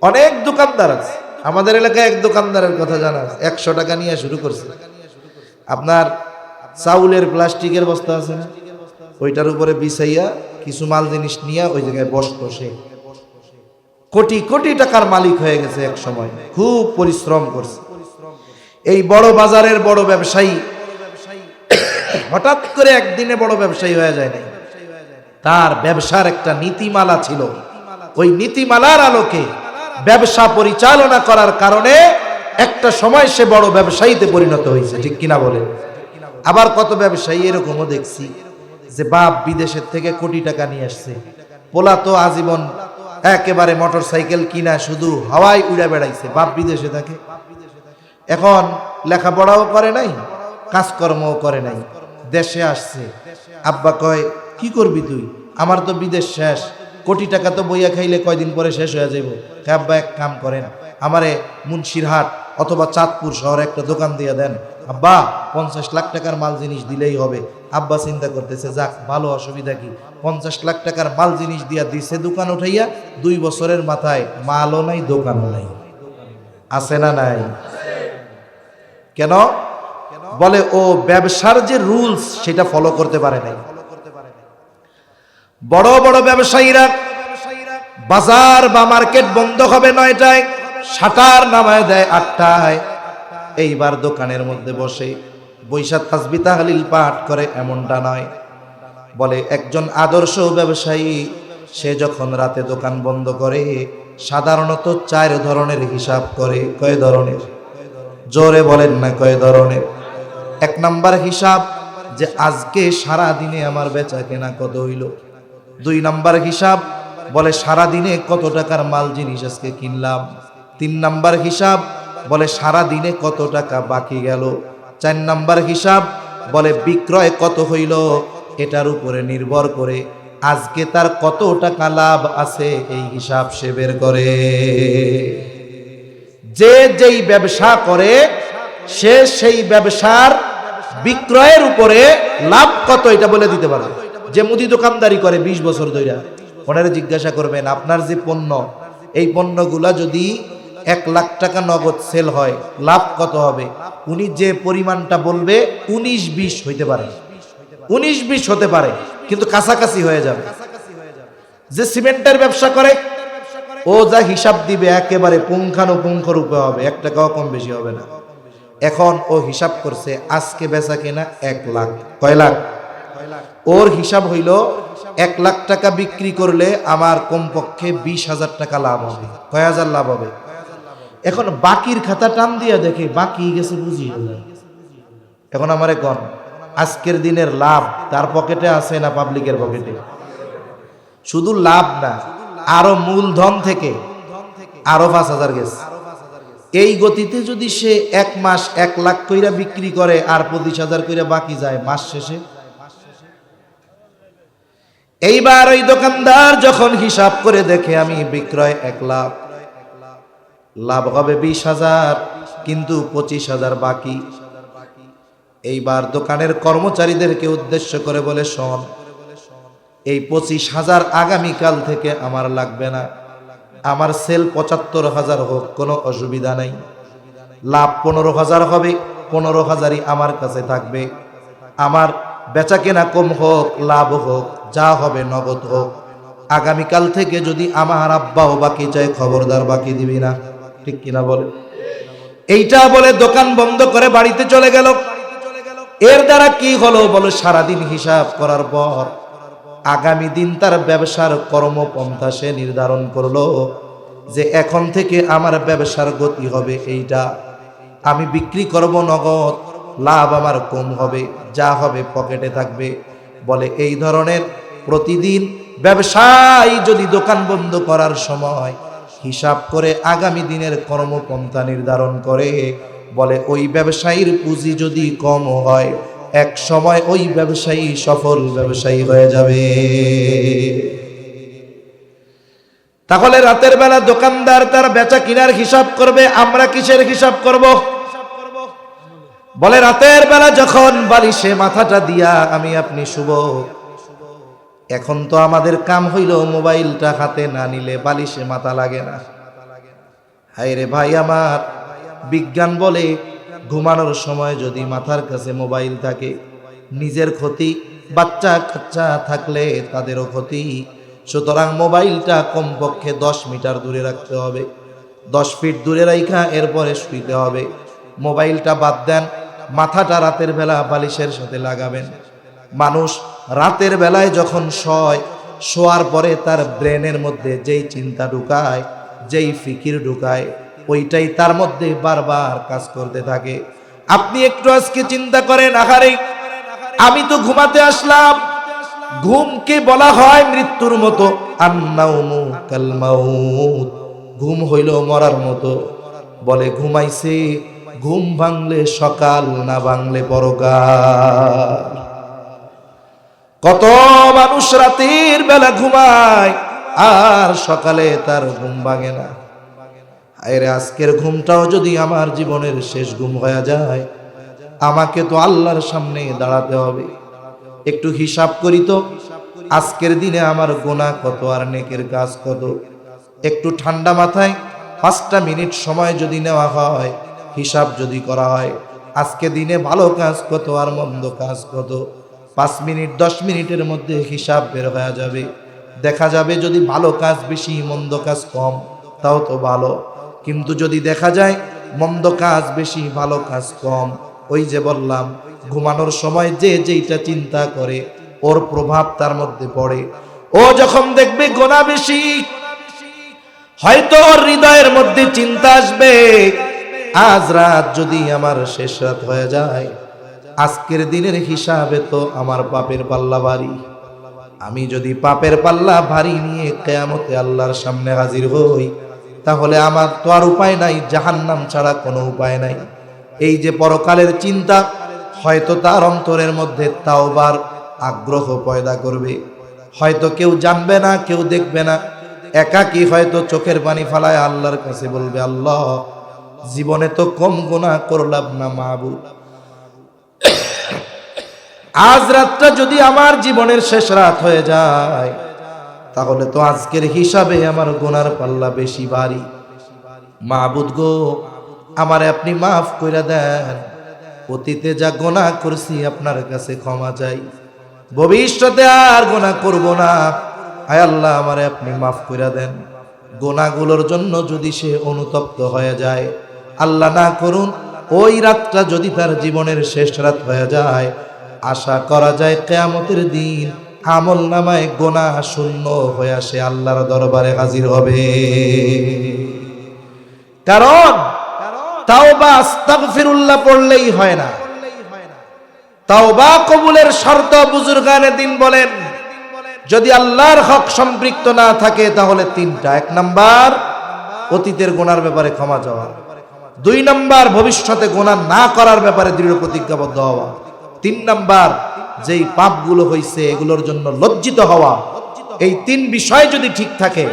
[SPEAKER 1] অনেক দোকানদার আছে আমাদের এলাকায়। এক দোকানদারের কথা জানা আছে, ১০০ টাকা নিয়ে শুরু করছে। আপনার চাউলের প্লাস্টিকের বস্তা আছে না, ওইটার উপরে বিছাইয়া কিছু মাল জিনিস নিয়ে ওই জায়গায় বসতো। সে কোটি কোটি টাকার মালিক হয়ে গেছে এক সময়, খুব পরিশ্রম করছে। এই বড় বাজারের বড় ব্যবসায়ী হঠাৎ করে একদিনে বড় ব্যবসায়ী হয়ে যায় না। তার ব্যবসার একটা নীতিমালা ছিল। ওই নীতিমালার আলোকে ব্যবসা পরিচালনা করার কারণে একটা সময় সে বড় ব্যবসায়ীতে পরিণত হয়েছে। ঠিক কিনা বলেন? আবার কত ব্যবসায়ী এরকমও দেখছি যে বাপ বিদেশের থেকে কোটি টাকা নিয়ে আসছে, পোলা তো আজীবন একেবারে মোটর সাইকেল কিনা শুধু হাওয়ায় উড়ে বেড়াইছে, বাপ বিদেশে থাকে। এখন লেখাপড়াও করে নাই, কাজকর্মও করে নাই, দেশে আসছে। আব্বা কয় কি করবি তুই? আমার তো বিদেশ শেষ, কোটি টাকা তো বইয়া খাইলে কয়দিন পরে শেষ হয়ে যাইব। আব্বা এক কাম করেন, আমারে মুন্সিরহাট অথবা চাঁদপুর শহরে একটা দোকান দিয়ে দেন। আব্বা ৫০ লাখ টাকার মাল জিনিস দিলেই হবে। আব্বা চিন্তা করতেছে, যাক ভালো, অসুবিধা কি? ৫০ লাখ টাকার মাল জিনিস দিয়া দিছে দোকান উঠাইয়া, ২ বছরের মাথায় মালও নাই, দোকানও নাই। আছে না নাই? কেন? বলে ও ব্যবসার যে রুলস সেটা ফলো করতে পারে নাই। বড় বড় ব্যবসায়ীরা বাজার বা মার্কেট বন্ধ হবে ৯টায়, শাটার নামায় দেয় ৮টায়। এইবার দোকানের মধ্যে বসে বৈশা তাসবিহ তাহলিল পাঠ করে, এমনটা নয়। বলে একজন আদর্শ ব্যবসায়ী সে যখন রাতে দোকান বন্ধ করে সাধারণত ৪ ধরনের হিসাব করে। কয় ধরনের? জোরে বলেন না, কয় ধরনের? ১ নাম্বার হিসাব যে আজকে সারা দিনে আমার বেচা কেনা কত হইল। ২ নাম্বার হিসাব বলে সারা দিনে কত টাকার মাল জিনিস আজকে কিনলাম। ৩ নাম্বার হিসাব বলে সারা দিনে কত টাকা বাকি গেল। ৪ নাম্বার হিসাব বলে বিক্রয় কত হইল, এটার উপরে নির্ভর করে আজকে তার কত টাকা লাভ আছে এই হিসাব সে বের করে। যে যেই ব্যবসা করে সে সেই ব্যবসার বিক্রয়ের উপরে লাভ কত এটা বলে দিতে পারে। যে মুদি দোকানদারি করে ২০ বছর ধরে, ওনারে জিজ্ঞাসা করবেন আপনার যে পণ্য, এই পণ্যগুলা যদি 1,00,000 টাকা নগদ সেল হয়, লাভ কত হবে? উনি যে পরিমাণটা বলবে 19-20 হইতে পারে, 19-20 হতে পারে, কিন্তু কাছাকাছি হয়ে যাবে। যে সিমেন্টের ব্যবসা করে ও যা হিসাব দিবে একেবারে পুঙ্খানুপুঙ্খ রূপে হবে, 1 টাকাও কম বেশি হবে না। এখন ও হিসাব করছে আজকে বেচা কেনা 1,00,000, কয় লাখ? ওর হিসাব হইল 1,00,000 টাকা বিক্রি করলে আমার কমপক্ষে 20,000 টাকা লাভ হবে। কয় হাজার লাভ হবে? এখন বাকির খাতা টান দিয়া দেখে বাকি গেছে বুঝি। এখন আমারে কোন আজকের দিনের লাভ তার পকেটে আছে না পাবলিকের পকেটে? শুধু লাভ না, আরো মূলধন থেকে আরো 5,000 গেছে। এই গতিতে যদি সে 1 মাস 1,00,000 কইরা বিক্রি করে আর 25,000 কইরা বাকি যায় মাস শেষে। এইবার ওই দোকানদার যখন হিসাব করে দেখে আমি বিক্রয় 1,00,000, লাভ হবে 20,000, কিন্তু 25,000 বাকি। এইবার দোকানের কর্মচারীদেরকে উদ্দেশ্য করে বলে, শোন, এই 25,000 আগামীকাল থেকে আমার লাগবে না, আমার সেল 75,000 হোক, কোনো অসুবিধা নাই, লাভ 15,000 হবে, 15,000ই আমার কাছে থাকবে, আমার বেচা কেনা কম হোক লাভ হোক যা হবে নগদ হোক, আগামীকাল থেকে যদি আমার আব্বাও বাকি চায় খবরদার বাকি দিবি না। ঠিক কিনা বলে? এইটা বলে দোকান বন্ধ করে বাড়িতে চলে গেল। এর দ্বারা কি হলো বলো? সারাদিন হিসাব করার পর আগামী দিন তার ব্যবসার কর্মপন্থা সে নির্ধারণ করলো যে এখন থেকে আমার ব্যবসার গতি হবে এইটা, আমি বিক্রি করব নগদ, লাভ আমার কম হবে, যা হবে পকেটে থাকবে। বলে এই ধরনের প্রতিদিন ব্যবসায়ী যদি দোকান বন্ধ করার সময় হিসাব করে আগামী দিনের কর্মপন্থা নির্ধারণ করে, বলে ওই ব্যবসায়ীর পুঁজি যদি কম হয় এক সময় ওই ব্যবসায়ী সফল ব্যবসায়ী হয়ে যাবে। তাহলে রাতের বেলা দোকানদার তার বেচা কিনার হিসাব করবে, আমরা কিসের হিসাব করব? বলে রাতের বেলা যখন বালিশে মাথাটা দিয়া আমি আপনি শুব, এখন তো আমাদের কাম হইল মোবাইলটা হাতে না নিলে বালিশে মাথা লাগে না। হায় রে ভাই আমার, বিজ্ঞান বলে ঘুমানোর সময় যদি মাথার কাছে মোবাইল থাকে নিজের ক্ষতি, বাচ্চা কাচ্চা থাকলে তাদেরও ক্ষতি। সুতরাং মোবাইলটা কমপক্ষে 10 মিটার দূরে রাখতে হবে, 10 ফিট দূরে রাখা এরপরে শুইতে হবে। মোবাইলটা বাদ দেন, মাথাটা রাতের বেলা বালিশের সাথে লাগাবেন। মানুষ রাতের বেলায় যখন শোয়ার পরে তার ব্রেনের মধ্যে যেই চিন্তা ঢুকায়, যেই ফিকির ঢুকায়, ওইটাই তার মধ্যে বারবার কাজ করতে থাকে। আপনি একটু আজকে চিন্তা করেন, আহারে আমি তো ঘুমাতে আসলাম, ঘুমকে বলা হয় মৃত্যুর মতো, আন্নাউমু কাল মাউত, ঘুম হইল মরার মতো। বলে ঘুমাইছে, ঘুম ভাঙলে সকাল, না ভাঙলে পরকাল। কত মানুষ রাতের বেলা ঘুমায় আর সকালে তার ঘুম ভাঙে না। আরে আজকের ঘুমটাও যদি আমার জীবনের শেষ ঘুম হয়ে যায়, আমাকে তো আল্লাহর সামনে দাঁড়াতে হবে। একটু হিসাব করি তো, আজকের দিনে আমার গুনাহ কত আর নেকের কাজ কত। একটু ঠান্ডা মাথায় 5টা মিনিট সময় যদি নেওয়া হয়, হিসাব যদি করা হয়, আজকে দিনে ভালো কাজ কত আর মন্দ কাজ কত, 5 মিনিট 10 মিনিটের মধ্যে হিসাব বের হয়ে যাবে। দেখা যাবে যদি ভালো কাজ বেশি মন্দ কাজ কম, তাও তো ভালো। কিন্তু যদি দেখা যায় মন্দ কাজ বেশি ভালো কাজ কম, ওই যে বললাম ঘুমানোর সময় যে যেইটা চিন্তা করে ওর প্রভাব তার মধ্যে পড়ে। ও যখন দেখবে গুনাহ বেশি, হয়তো ওর হৃদয়ের মধ্যে চিন্তা আসবে, আজ রাত যদি আমার শেষ রাত হয়ে যায়, আজকের দিনের হিসাবে তো আমার পাপের পাল্লা ভারী। আমি যদি পাপের পাল্লা ভারী নিয়ে কিয়ামতে আল্লাহর সামনে হাজির হই, তাহলে আমার তো আর উপায় নাই, জাহান্নাম ছাড়া কোনো উপায় নাই। এই যে পরকালের চিন্তা হয়তো তার অন্তরের মধ্যে তাওবার আগ্রহ পয়দা করবে। হয়তো কেউ জানবে না, কেউ দেখবে না, একাকী হয়তো চোখের পানি ফালায় আল্লাহর কাছে বলবে, আল্লাহ জীবনে তো কম গুনাহ করলাম না মাহবুব, আজ রাতটা যদি আমার জীবনের শেষ রাত হয়ে যায়, তাহলে তো আজকের হিসাবে আমার গুনার পাল্লা বেশি ভারী। মাবুদ গো, আমারে আপনি মাফ কইরা দেন, অতীতে যা গুনাহ করছি আপনার কাছে ক্ষমা চাই, ভবিষ্যতে আর গুনাহ করব না। আয় আল্লাহ, আমারে আপনি মাফ কইরা দেন। গুনাহগুলোর জন্য যদি সে অনুতপ্ত হয়ে যায়, আল্লাহ না করুন ওই রাতটা যদি তার জীবনের শেষ রাত হয়ে যায়, আশা করা যায় কিয়ামতের দিন আমল নামায় গুনাহ শূন্য হয়ে সে আল্লাহর দরবারে হাজির হবে। কারণ তাওবা আস্তাগফিরুল্লাহ পড়লেই হয় না, তাওবা কবুলের শর্ত বুজুর্গানে দিন বলেন, যদি আল্লাহর হক সম্পৃক্ত না থাকে তাহলে তিনটা। এক নাম্বার, অতীতের গুনার ব্যাপারে ক্ষমা চাওয়া। দুই নাম্বার, ভবিষ্যতে গুনাহ না করার ব্যাপারে দৃঢ় প্রতিজ্ঞাবদ্ধ হওয়া। তিন নাম্বার, যেই পাপগুলো হয়েছে এগুলোর জন্য লজ্জিত হওয়া। এই তিন বিষয় যদি ঠিক থাকে,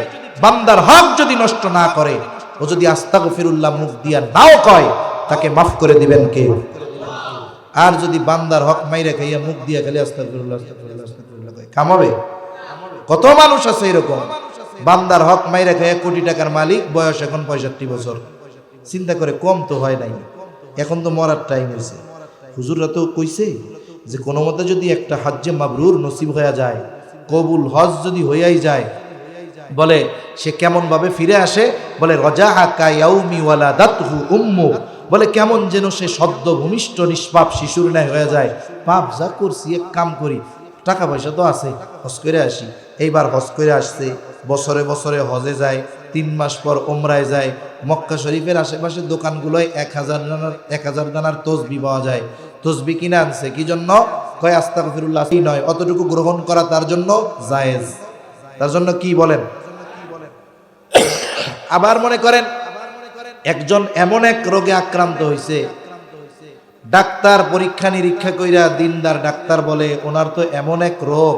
[SPEAKER 1] বান্দার হক যদি নষ্ট না করে, ও যদি আস্তাগফিরুল্লাহ মুখ দিয়া নাও কয়, তাকে মাফ করে দিবেন কে? আর যদি বান্দার হক মাইরা খাইয়া মুখ দিয়া খালি আস্তাগফিরুল্লাহ আস্তাগফিরুল্লাহ আস্তাগফিরুল্লাহ কয়, কামাবে? কত মানুষ আছে এরকম, বান্দার হক মাইরা খাইয়া কোটি টাকার মালিক, বয়স এখন 65 বছর। চিন্তা করে কম তো হয় নাই, এখন তো মরার টাইম হয়েছে। হুজুররা তো কইছে যে কোনো মতে যদি একটা হজ্জে মাবরুর নসিব হয়ে যায়, কবুল হজ যদি হইয়াই যায়, বলে সে কেমন ভাবে ফিরে আসে, বলে রজাহা কায়াউমি ওয়ালাদাতহু উম্মু, বলে কেমন যেন সে সদ্য ভূমিষ্ঠ নিষ্পাপ শিশুর ন্যায় হয়ে যায়। পাপ যা করছি, এক কাম করি, টাকা পয়সা তো আছে, হজ করে আসি। এইবার হজ করে আসছে, বছরে বছরে হজে যায়, 3 মাস পর ওমরায় যায়। মক্কা শরীফের আশেপাশের দোকানগুলোয় 1000 দানার তসবি পাওয়া যায়। তসবি কিনে আনছে কি জন্য? কয় আস্তাগফিরুল্লাহ নয়, অতটুকু গ্রহণ করা তার জন্য জায়েজ। তার জন্য কি বলেন? আবার মনে করেন একজন এমন এক রোগে আক্রান্ত হয়েছে, ডাক্তার পরীক্ষা নিরীক্ষা কইরা দিনদার ডাক্তার বলে ওনার তো এমন এক রোগ,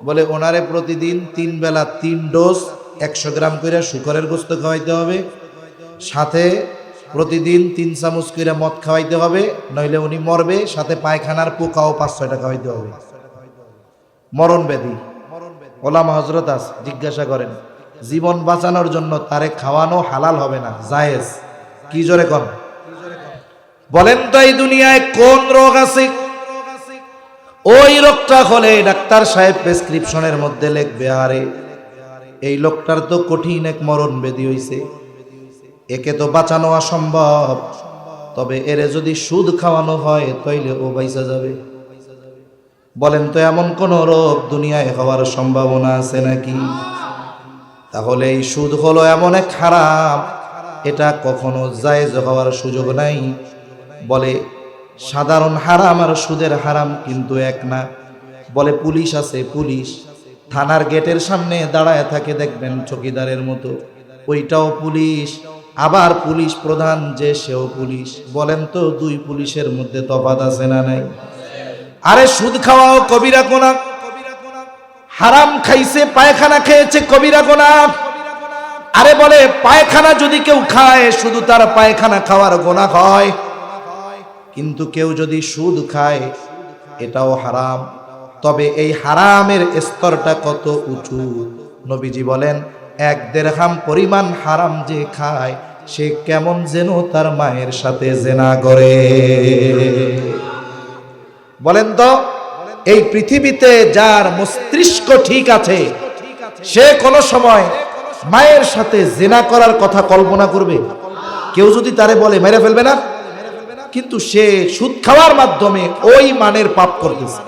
[SPEAKER 1] বলে ওনারে প্রতিদিন 3 বেলা 3 ডোজ 100 গ্রাম কইরা শুকরের গোশত খাওয়াইতে হবে, সাথে প্রতিদিন 3 চামচ কইরা মদ খাওয়াইতে হবে, নইলে উনি মরবে, সাথে পায়খানার পোকাও 5-6টা খাওয়াইতে হবে। মরণ ব্যাধি। ওলামা হযরত আছে, জিজ্ঞাসা করেন, জীবন বাঁচানোর জন্য তারে খাওয়ানো হালাল হবে না, জায়েজ? কি জোরে কোন? বলেন তো এই দুনিয়ায় কোন রোগ আছে ওই রোগটা হলে ডাক্তার সাহেব প্রেসক্রিপশনের মধ্যে লিখবে, আরে এই লোকটার তো কঠিন এক মরণ ব্যাধি হইছে, একে তো বাঁচানো অসম্ভব, তবে এরে যদি সুদ খাওয়ানো হয় তাইলে ও বাইচা যাবে। বলেন তো এমন কোন রোগ দুনিয়ায় হওয়ার সম্ভাবনা আছে নাকি? তাহলে এই সুদ হলো এমন এক হারাম, এটা কখনো জায়েজ হওয়ার সুযোগ নাই। বলে সাধারণ হারাম আর সুদের হারাম কিন্তু এক না। বলে পুলিশ আছে, পুলিশ থানার গেটের সামনে দাঁড়ায় থাকে, দেখবেন চকিদারের মতো, ওইটাও পুলিশ। আবার পুলিশ প্রধান যে, সেও পুলিশ। বলেন তো দুই পুলিশের মধ্যে তফাৎ আছে না নাই? আরে সুদ খাওয়াও কবিরা গুনাহ, হারাম খাইছে, পায়খানা খেয়েছে, কবিরা গুনাহ। আরে বলে পায়খানা যদি কেউ খায় শুধু তার পায়খানা খাওয়ার গুনাহ হয়, কিন্তু কেউ যদি সুদ খায় এটাও হারাম। তবে এই হারামের স্তরটা কত উঁচু, নবীজি বলেন 1 দিরহাম পরিমাণ হারাম যে খায় সে কেমন যেন তার মায়ের সাথে জেনা করে। বলেন তো এই পৃথিবীতে যার মস্তিষ্ক ঠিক আছে সে কোন সময় মায়ের সাথে জেনা করার কথা কল্পনা করবে? কেউ যদি তারে বলে মেরে ফেলবে না, কিন্তু সে সুদ খাওয়ার মাধ্যমে ওই মানের পাপ করতেছে।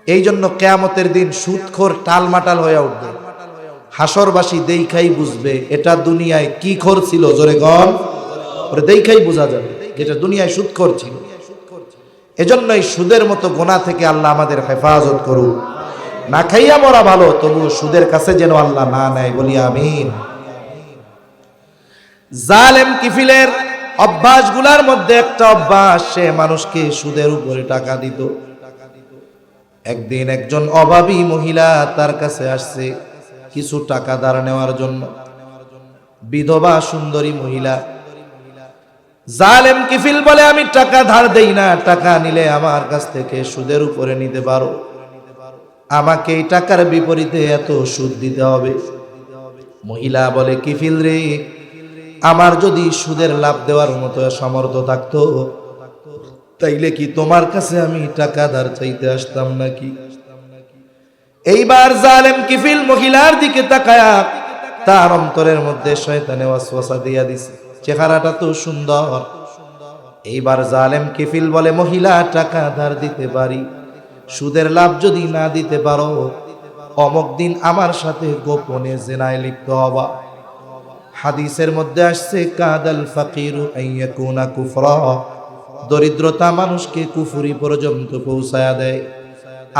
[SPEAKER 1] এই জন্য কিয়ামতের দিন সুদখোর টালমাটাল হয়ে উঠবে, হাসরবাসী দেখাই বুঝবে এটা দুনিয়ায় কি খোর ছিল। জোরে গন, ওরে দেখাই বোঝা যাবে যেটা দুনিয়ায় সুদখোর ছিল। এজন্য এই সুদের মতো গুনাহ থেকে আল্লাহ আমাদের হেফাজত করুক। না খাইয়া মরা ভালো, তবু সুদের কাছে যেন আল্লাহ না নেয়, বলি আমিন। জালেম কিফিলের অভ্যাসগুলার মধ্যে একটা অভ্যাস, সে মানুষকে সুদের উপরে টাকা দিত। একদিন একজন অভাবী মহিলা তার কাছে আসছে কিছু টাকা ধার নেওয়ার জন্য। বিধবা সুন্দরী মহিলা। জালেম কিফিল বলে, আমি টাকা ধার দেই না, টাকা নিলে আমার কাছ থেকে সুদের উপরে নিতে পারো, আমাকে এই টাকার বিপরীতে এত সুদ দিতে হবে। মহিলা বলে, কিফিল রে, আমার যদি সুদের লাভ দেওয়ার মতো সামর্থ্য থাকতো তাইলে কি তোমার কাছে আমি টাকা ধার চাইতে আসতাম নাকি? এইবার জালেম কিফিল মহিলার দিকে তাকায়া তার অন্তরের মধ্যে শয়তানে ওয়াসওয়াসা দিয়া দিছে, চেহারাটা তো সুন্দর। এইবার জালেম কিফিল বলে, মহিলা টাকা ধার দিতে পারি, সুদের লাভ যদি না দিতে পারো অমুক দিন আমার সাথে গোপনে জিনায় লিপ্ত হবা। হাদিসের মধ্যে আসছে কাদাল ফাকিরু আইয়াকুনা কুফরা, দরিদ্রতা মানুষকে কুফরি পর্যন্ত পৌঁছায়া দেয়।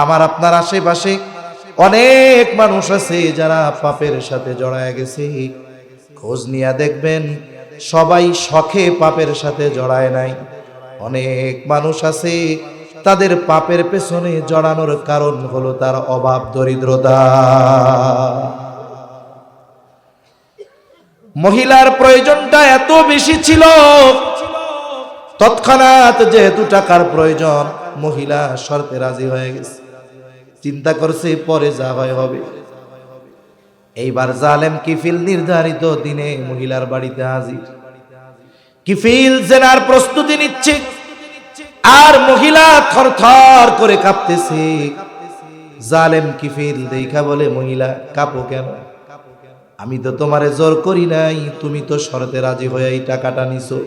[SPEAKER 1] আমার আপনার আশেপাশে অনেক মানুষ আছে যারা পাপের সাথে জড়ায় গেছে, খোঁজ নিয়ে দেখবেন সবাই শখে পাপের সাথে জড়ায় নাই। অনেক মানুষ আছে তাদের পাপের পেছনে জড়ানোর কারণ হলো তার অভাব, দরিদ্রতা। মহিলার প্রয়োজনটা এত বেশি ছিল, তৎক্ষণাৎ যেহেতু টাকার প্রয়োজন মহিলা শর্তে রাজি হয়ে গেছে, চিন্তা করছে পরে যা হয় হবে। এইবার জালেম কিফিল নির্ধারিত দিনে মহিলার বাড়িতে হাজির। কিফিল জেনার প্রস্তুতি নিচ্ছে আর মহিলা থরথর করে কাঁপতেছে। জালেম কিফিল দেখা বলে, মহিলা কাঁপো কেন? আমি তো তোমারে জোর করি নাই, তুমি তো শর্তে রাজি হয়ে এই টাকাটা নিছো।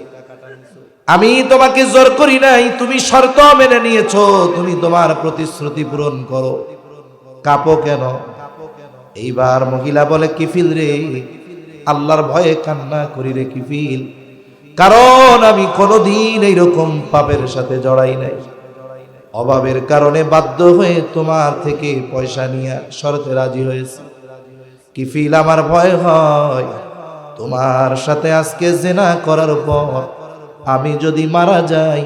[SPEAKER 1] আমি তোমাকে জোর করি নাই, তুমি শর্ত মেনে নিয়েছো, তুমি তোমার প্রতিশ্রুতি পূরণ করো, কাঁপো কেন? এইবার মহিলা বলে, কিফিল রে, আল্লাহর ভয়ে কান্না করি রে কিফিল, কারণ আমি কোনোদিন এইরকম পাপের সাথে জড়াই নাই। অভাবের কারণে বাধ্য হয়ে তোমার থেকে পয়সা নিয়ে শর্তে রাজি হয়েছে। কিফিল, আমার ভয় হয় তোমার সাথে আজকে জিনা করার পর আমি যদি মারা যাই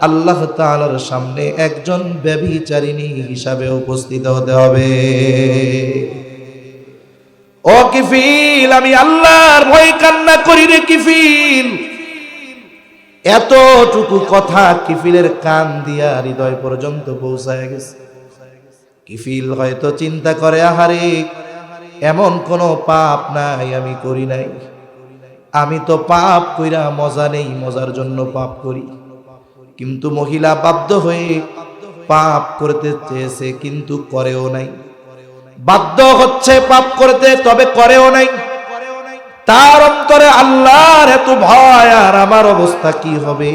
[SPEAKER 1] আল্লাহ তাআলার সামনে একজন ব্যভিচারিণী হিসাবে উপস্থিত হতে হবে। ও কিফিল, আমি আল্লাহর ভয়ে কান্না করি রে কিফিল। এতটুকু কথা কিফিলের কান দিয়া হৃদয় পর্যন্ত পৌঁছায় গেছে। কিফিল হয়তো চিন্তা করে, আহারে এমন কোনো পাপ নাই আমি করি নাই, আমি তো পাপ কইরা মজা নেই, মজার জন্য পাপ করি। কিন্তু মহিলা বাধ্য হয়ে পাপ করতে চেয়েছে কিন্তু করেও নাই, বাধ্য হচ্ছে পাপ করতে তবে করেও নাই। তার অন্তরে আল্লাহর এত ভয়, আর আমার অবস্থা কি হবে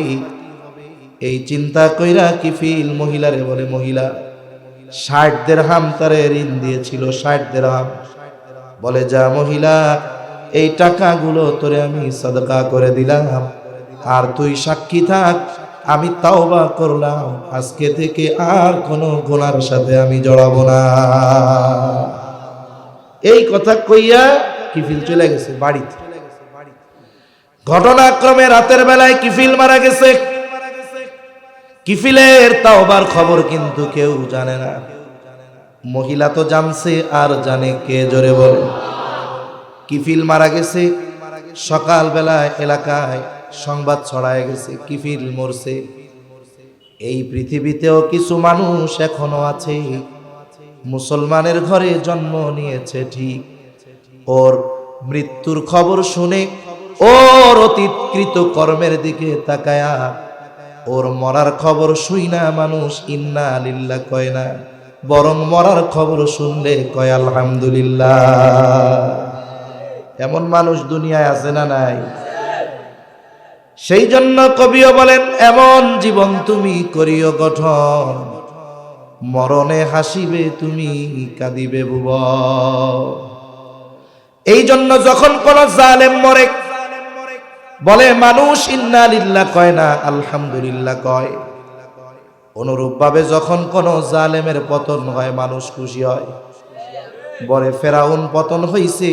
[SPEAKER 1] এই চিন্তা কইরা কিফিল মহিলারে বলে, মহিলা 60 দিরহাম তারে ঋণ দিয়েছিল, 60 দিরহাম। বলে, যা মহিলা, এই টাকাগুলো তোরে আমি সাদকা করে দিলাম, আর তুই সাক্ষী থাক আমি তাওবা করলাম, আজকে থেকে আর কোনো গুনার সাথে আমি জড়াবো না। এই কথা কইয়া কিফিল চলে গেছে বাড়িতে। ঘটনাক্রমে রাতের বেলায় কিফিল মারা গেছে। কিফিলের তাওবার খবর কিন্তু কেউ জানে না। মহিলা তো জানছে, আর জানে কে? জোরে বলে। কিফিল মারা গেছে। সকাল বেলায় এলাকায় সংবাদ ছড়ায় গেছে কিফিল মরছে। এই পৃথিবীতেও কিছু মানুষ এখনো আছে, মুসলমানের ঘরে জন্ম নিয়েছে ঠিক, ওর মৃত্যুর খবর শুনে ওর অতীতকৃত কর্মের দিকে তাকায়া ওর মরার খবর শুই না মানুষ ইন্না লিল্লাহ কয় না, বরং মরার খবর শুনলে কয় আলহামদুলিল্লাহ। এমন মানুষ দুনিয়ায় আছে না নাই? সেই জন্য কবিও বলেন, এমন জীবন তুমি করিও গঠন, মরণে হাসিবে তুমি কাঁদিবে ভুব। এই জন্য যখন কোন জালেম মরে বলে মানুষ ইন্না লিল্লাহ কয় না, আলহামদুলিল্লাহ কয়। অনুরূপ ভাবে যখন কোন জালেমের পতন হয় মানুষ খুশি হয়, বলে ফেরাউন পতন হইছে,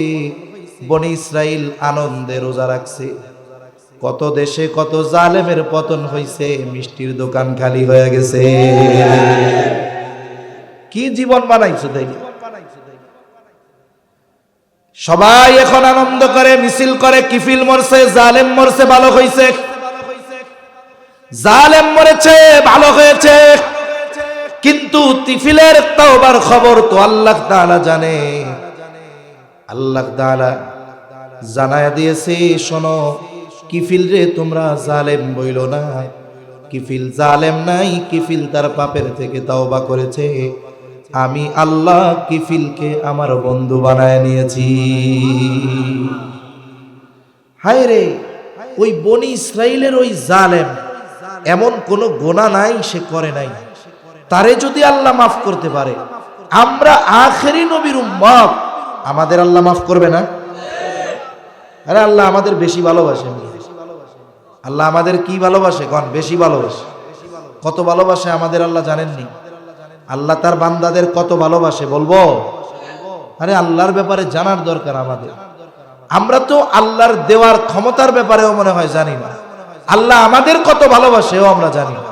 [SPEAKER 1] বনি ইসরাইল আনন্দে রোজা রাখছে। কত দেশে কত জালেমের পতন হইছে, মিষ্টির দোকান খালি হয়ে গেছে। কি জীবন বানাইছে দেখি। সবাই এখন আনন্দ করে, মিছিল করে, কিফিল মরছে, জালেম মরছে, ভালো হইছে। জালেম মরেছে, ভালো হয়েছে, কিন্তু কিফিলের তওবার খবর তো আল্লাহ তাআলা জানে। আল্লাহ তাআলা জানায়া দিয়েছে, শোনো কিফিল রে তোমরা জালেম বইল না, কিফিল জালেম নাই, কিফিল তার পাপের থেকে তওবা করেছে। আমি আল্লাহ কিফিলকে আমার বন্ধু বানায় নিয়েছি। হায় রে, ওই বনি ইসরাইলের ওই জালেম, এমন কোন গোনা নাই সে করে নাই, তারে যদি আল্লাহ মাফ করতে পারে, আমরা আখেরি নবীর উম্মত, আমাদের আল্লাহ মাফ করবে না? আরে আল্লাহ আমাদের বেশি ভালোবাসে। আল্লাহ আমাদের কি ভালোবাসে? কোন বেশি ভালোবাসে। কত ভালোবাসে আমাদের আল্লাহ জানেননি? আল্লাহ তার বান্দাদের কত ভালোবাসে বলবো? আরে আল্লাহর ব্যাপারে জানার দরকার আমাদের। আমরা তো আল্লাহর দেওয়ার ক্ষমতার ব্যাপারেও মনে হয় জানি না, আল্লাহ আমাদের কত ভালোবাসেও আমরা জানি না।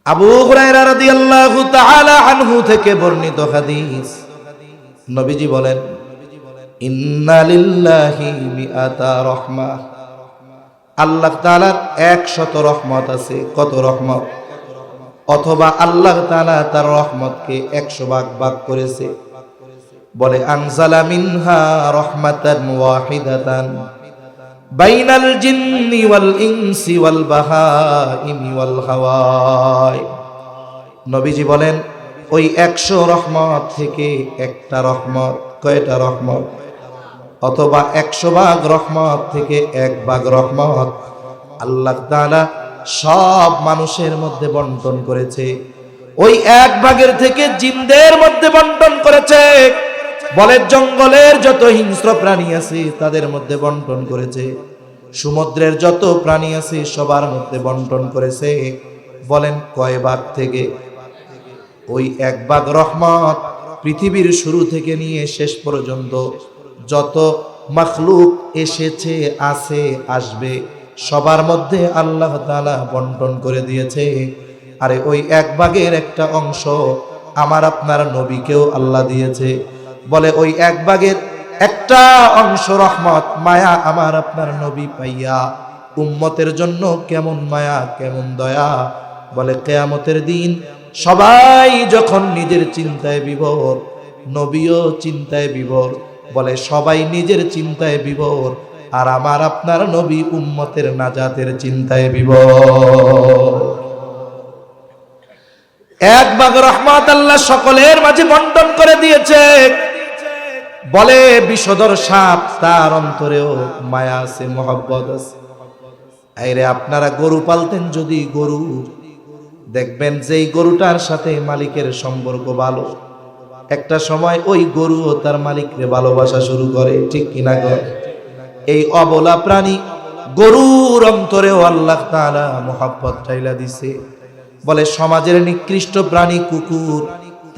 [SPEAKER 1] আবু হুরায়রা রাদিয়াল্লাহু তাআলা আনহু থেকে বর্ণিত হাদিস, নবীজি বলেন, ইন্না লিল্লাহি মিআতা রাহমাহ, আল্লাহ তাআলার 100 রহমত আছে। কত রহমত? অথবা আল্লাহ তাআলা তার রহমতকে 100 ভাগ ভাগ করেছে। বলে আনজালা মিনহা রাহমাতান ওয়াহিদাতান বাইনাল জিন্নি ওয়াল ইনসি ওয়াল বাহাইমি ওয়াল হাওয়াই। নবীজি বলেন, ওই 100 রহমত থেকে একটা রহমত, কয়টা রহমত? অথবা 100 ভাগ রহমত থেকে 1 ভাগ রহমত আল্লাহ তাআলা সব মানুষের মধ্যে বন্টন করেছে। ওই 1 ভাগের থেকে জিনদের মধ্যে বন্টন করেছে। বলে জঙ্গলের যত হিংস্র প্রাণী আছে তাদের মধ্যে বন্টন করেছে। সমুদ্রের যত প্রাণী আছে সবার মধ্যে বন্টন করেছে। বলেন কয় ভাগ থেকে? ওই 1 ভাগ রহমত পৃথিবীর শুরু থেকে নিয়ে শেষ পর্যন্ত যত মাখলুক এসেছে, আছে, আসবে, সবার মধ্যে আল্লাহ তাআলা বন্টন করে দিয়েছে। আরে ওই 1 ভাগের একটা অংশ আমার আপনার নবীকেও আল্লাহ দিয়েছে। বলে ওই 1 ভাগের একটা অংশ রহমত, মায়া আমার আপনার নবী পাইয়া উম্মতের জন্য কেমন মায়া, কেমন দয়া। বলে কিয়ামতের দিন সবাই যখন নিজের চিন্তায় বিভোর, নবীও চিন্তায় বিভোর। বলে সবাই নিজের চিন্তায় বিভোর, আর আমার আপনার নবী উম্মতের নাজাতের চিন্তায় বিভোর। 1 ভাগ রহমত আল্লাহ সকলের মাঝে বন্টন করে দিয়েছে। বলে বিষধর সাপ, তার অন্তরেও মায়া আছে, মহব্বত আছে। আইরে আপনারা গরু পালতেন, যদি গরু দেখবেন যেই গরুটার সাথে মালিকের সম্পর্ক ভালো, একটা সময় ওই গরুও তার মালিককে ভালোবাসা শুরু করে, ঠিক কিনা গো? এই অবলা প্রাণী গরুর অন্তরেও আল্লাহ তাআলা মহব্বত ঢাইলা দিছে। বলে সমাজের নিকৃষ্ট প্রাণী কুকুর,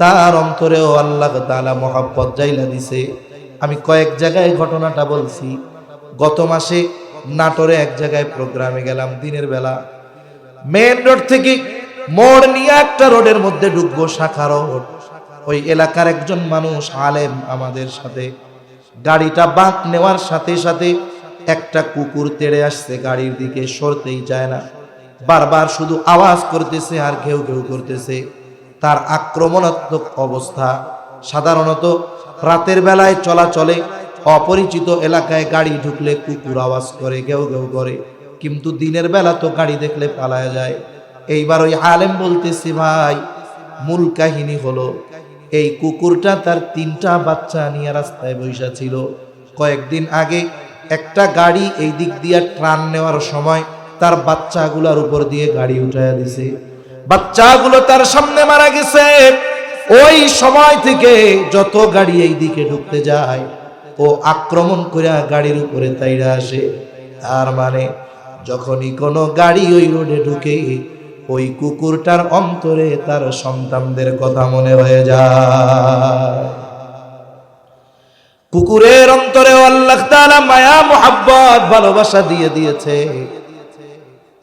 [SPEAKER 1] তার অন্তরেও আল্লাহ তাআলা মহব্বত ঢাইলা দিছে। আমি কয়েক জায়গায় ঘটনাটা বলছি। গত মাসে নাটোরে এক জায়গায় প্রোগ্রামে গেলাম, দিনের বেলা। মেন রোড থেকে মোড় নিয়ে একটা রোডের মধ্যে ঢুকবো, শাখা রোড। ওই এলাকার একজন মানুষ আলেম আমাদের সাথে, গাড়িটা বাঁক নেওয়ার সাথে সাথে একটা কুকুর তেড়ে আসছে, গাড়ির দিকে সরতেই চায় না, বারবার শুধু আওয়াজ করতেছে আর ঘেউ ঘেউ করতেছে। তার আক্রমণাত্মক অবস্থা। সাধারণত রাতের বেলায় চলাচলে অপরিচিত এলাকায় গাড়ি ঢুকলে কুকুর আওয়াজ করে, ঘেউ ঘেউ করে, কিন্তু দিনের বেলা তো গাড়ি দেখলে পালায়া যায়। এইবার ওই আলেম বলতেছি, ভাই মূল কাহিনী হলো এই কুকুরটা তার 3টা বাচ্চা নিয়ে রাস্তায় বসা ছিল। কয়েকদিন আগে একটা গাড়ি এই দিক দিয়ে ট্রান নেওয়ার সময় তার বাচ্চাগুলোর উপর দিয়ে গাড়ি উঠাইয়া দিছে। বাচ্চাগুলো তার সামনে মারা গেছে। ওই সময় থেকে যত গাড়ি এই দিকে ঢুকতে যায় ও আক্রমণ করে গাড়ির উপরে তাইরা আসে। তার মানে যখনই কোনো গাড়ি ওই রোডে ঢুকে, ওই কুকুরটার অন্তরে তার সন্তানদের কথা মনে হয়ে যায়। কুকুরের অন্তরে আল্লাহ তাআলা মায়া, মোহাব্বত, ভালোবাসা দিয়ে দিয়েছে।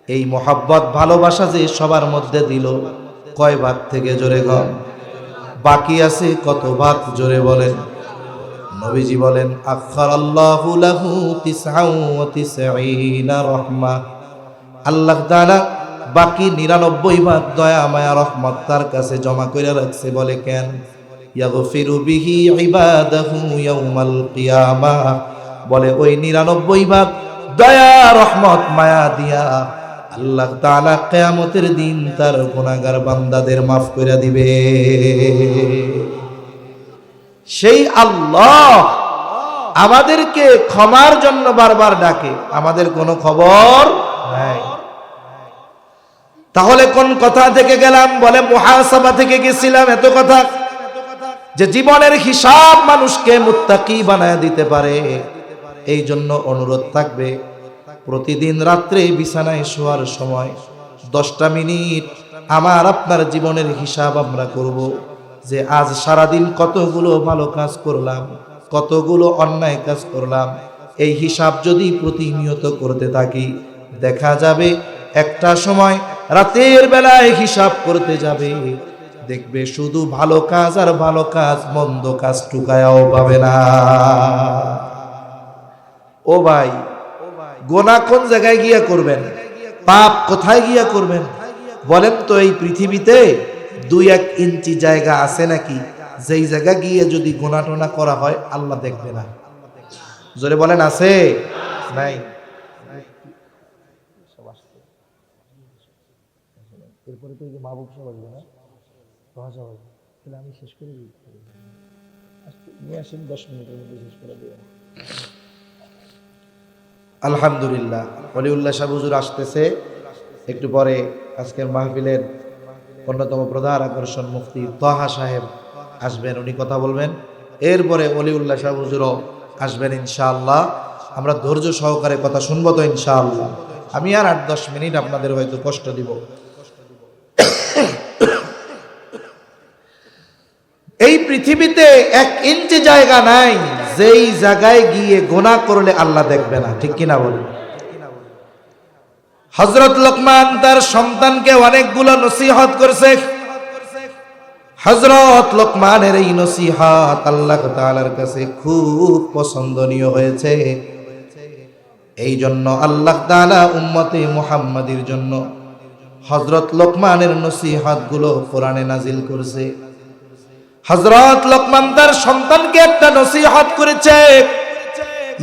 [SPEAKER 1] এই মোহাব্বত ভালোবাসা যে সবার মধ্যে দিল, কয় ভাগ থেকে জোরে গণ? বাকি আছে কত ভাগ? জোরে বলেন। নবীজি বলেন, আখারাল্লাহু লাহু 99 রহমা, আল্লাহ তাআলা বাকি 99 ভাগ দয়া, মায়া, রহমত তার কাছে জমা করে রাখছে। বলে কেন? ইয়াগফিরু বিহি ইবাদাহু ইয়াউমাল কিয়ামাহ বলে ওই 99 ভাগ দয়া রহমত মায়া দিয়া আল্লাহ তাআলা কিয়ামতের দিন তার গুনাহগার বান্দাদের মাফ করে দিবে। সেই আল্লাহ আমাদেরকে ক্ষমার জন্য বারবার ডাকে, আমাদের কোনো খবর নাই। তাহলে কোন কথা থেকে গেলাম? বলে মুহাসাবা থেকে গেছিলাম। এত কথা যে জীবনের হিসাব মানুষকে মুত্তাকি বানায় দিতে পারে। এই জন্য অনুরোধ থাকবে, প্রতিদিন রাত্রে বিছানায় শোয়ার সময় 10টা মিনিট আমার আপনার জীবনের হিসাব আমরা করব, যে আজ সারাদিন কতগুলো ভালো কাজ করলাম, কতগুলো অন্যায় কাজ করলাম। এই হিসাব যদি প্রতিনিয়ত করতে থাকি, দেখা যাবে একটা সময় রাতের বেলায় হিসাব করতে যাবে, দেখবে শুধু ভালো কাজ আর ভালো কাজ, মন্দ কাজ টুকায়াও পাবে না। ও ভাই, গোনা কোন জায়গায় গিয়া করবেন? পাপ কোথায় গিয়া করবেন বলেন তো? এই পৃথিবীতে 2-1 ইঞ্চি জায়গা আছে নাকি যেই জায়গা গিয়ে যদি গোনা টোনা করা হয় আল্লাহ দেখবে না? জোরে বলেন, আছে? নাই। এরপরে তো মাহবুব সাহেব আসবে না, তাহলে আমি শেষ করে দিই। নিয়ে আসেন, 10 মিনিটের মধ্যে শেষ করে দেবেন। আলহামদুলিল্লাহ, ওলিউল্লাহ সাহেব হুজুর আসতেছে একটু পরে। আজকের মাহফিলের অন্যতম প্রধান আকর্ষণ মুফতি তাহা সাহেব আসবেন, উনি কথা বলবেন। এরপরে ওলিউল্লাহ সাহেব হুজুরও আসবেন ইনশাআল্লাহ। আমরা ধৈর্য সহকারে কথা শুনবো তো ইনশাআল্লাহ। আমি আর 8-10 মিনিট আপনাদের হয়তো কষ্ট দিব। এই পৃথিবীতে 1 ইঞ্চি জায়গা নাই যেই জায়গায় গিয়ে গুনাহ করলে আল্লাহ দেখবে না, ঠিক কিনা বলেন? হযরত লোকমান তার সন্তানকে অনেকগুলো নসিহত করছে। হযরত লোকমানের এই নসিহত আল্লাহ তাআলার কাছে খুব পছন্দনীয় হয়েছে। এই জন্য আল্লাহ তাআলা উম্মতে মুহাম্মাদির জন্য হযরত লোকমানের নসিহত গুলো কোরআনে নাজিল করেছে। হযরত লোকমান তার সন্তানকে একটা নসিহত করেছে,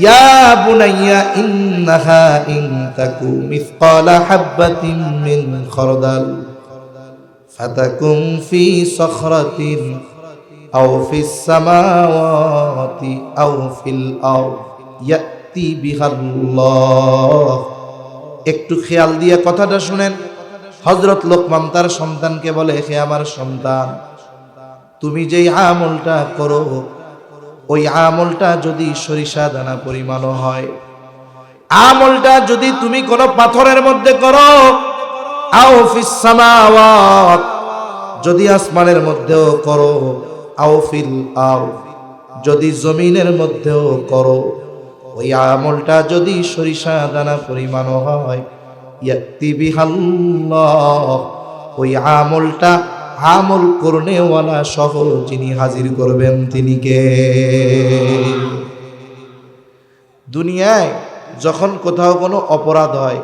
[SPEAKER 1] ইয়া বুনাইয়া ইন্নাহা ইন তাকু মিসকালা হাববাতিন মিন খারদাল ফাতাকুম ফি সখরাতিন আও ফিস সামাওয়াতি আও ফিল আরদ ইয়াতি বিহাল্লাহ। একটু খেয়াল দিয়ে কথাটা শুনেন। হযরত লোকমান তার সন্তানকে বলে, হে আমার সন্তান, তুমি যেই আমলটা করো ওই আমলটা যদি সরিষা দানা পরিমাণও হয়, আমলটা যদি তুমি কোনো পাথরের মধ্যে করো, আও ফিস সামাওয়াত, যদি আসমানের মধ্যেও করো, আও ফিল আরদ, যদি জমিনের মধ্যেও করো, ওই আমলটা যদি সরিষা দানা পরিমাণও হয়, ইয়াতি বিহাল্লাহ, ওই আমলটা আমল করনেওয়ালা সহ যিনি হাজির করবেন তিনি কে? দুনিয়ায় যখন কোথাও কোনো অপরাধ হয়,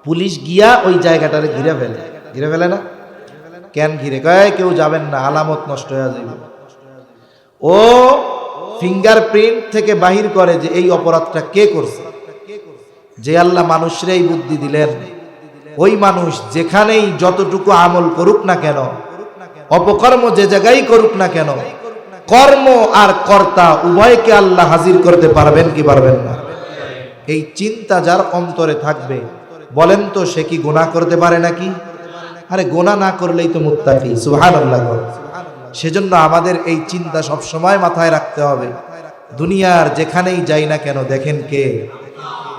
[SPEAKER 1] পুলিশ গিয়া ওই জায়গাটারে ঘিরে ফেলে না? কেন ঘিরে? কয় কেউ যাবেন না, আলামত নষ্ট হয়ে যাবে। ও ফিঙ্গারপ্রিন্ট থেকে বাহির করে যে এই অপরাধটা কে করছে। যে আল্লাহ মানুষরে এই বুদ্ধি দিলেন, ওই মানুষ যেখানেই যতটুকু আমল করুক না কেন, অপকর্ম যে জায়গায় করুক না কেন, কর্ম আর কর্তা উভয়কে আল্লাহ হাজির করতে পারবেন কি পারবেন না? এই চিন্তা যার অন্তরে থাকবে, বলেন তো সে কি গুনাহ করতে পারে নাকি? আরে গুনাহ না করলেই তো মুত্তাকি, সুবহানাল্লাহ। সেজন্য আমাদের এই চিন্তা সব সময় মাথায় রাখতে হবে। দুনিয়ার যেখানেই যাই না কেন, দেখেন কে?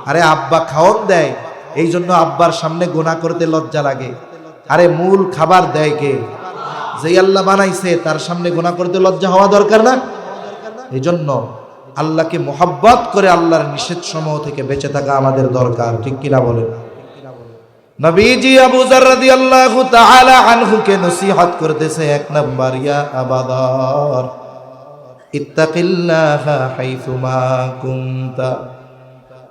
[SPEAKER 1] আরে আব্বা খাওয়ান দেয়, এই জন্য আব্বার সামনে গুনাহ করতে লজ্জা লাগে। আরে মূল খাবার দেয় কে? যেই আল্লাহ বানাইছে তার সামনে গুনাহ করতে লজ্জা হওয়া দরকার না? এই জন্য আল্লাহকে মোহাব্বত করে আল্লাহর নিষেধ সমূহ থেকে বেঁচে থাকা আমাদের দরকার, ঠিক কিনা বলেন? নবীজি আবু যর রাদিয়াল্লাহু তাআলা আনহু কে নসিহত করতেছে, 1 নাম্বার, ইয়া আবাদার ইত্তাকিল্লাহা হাইসুমা কুনতা,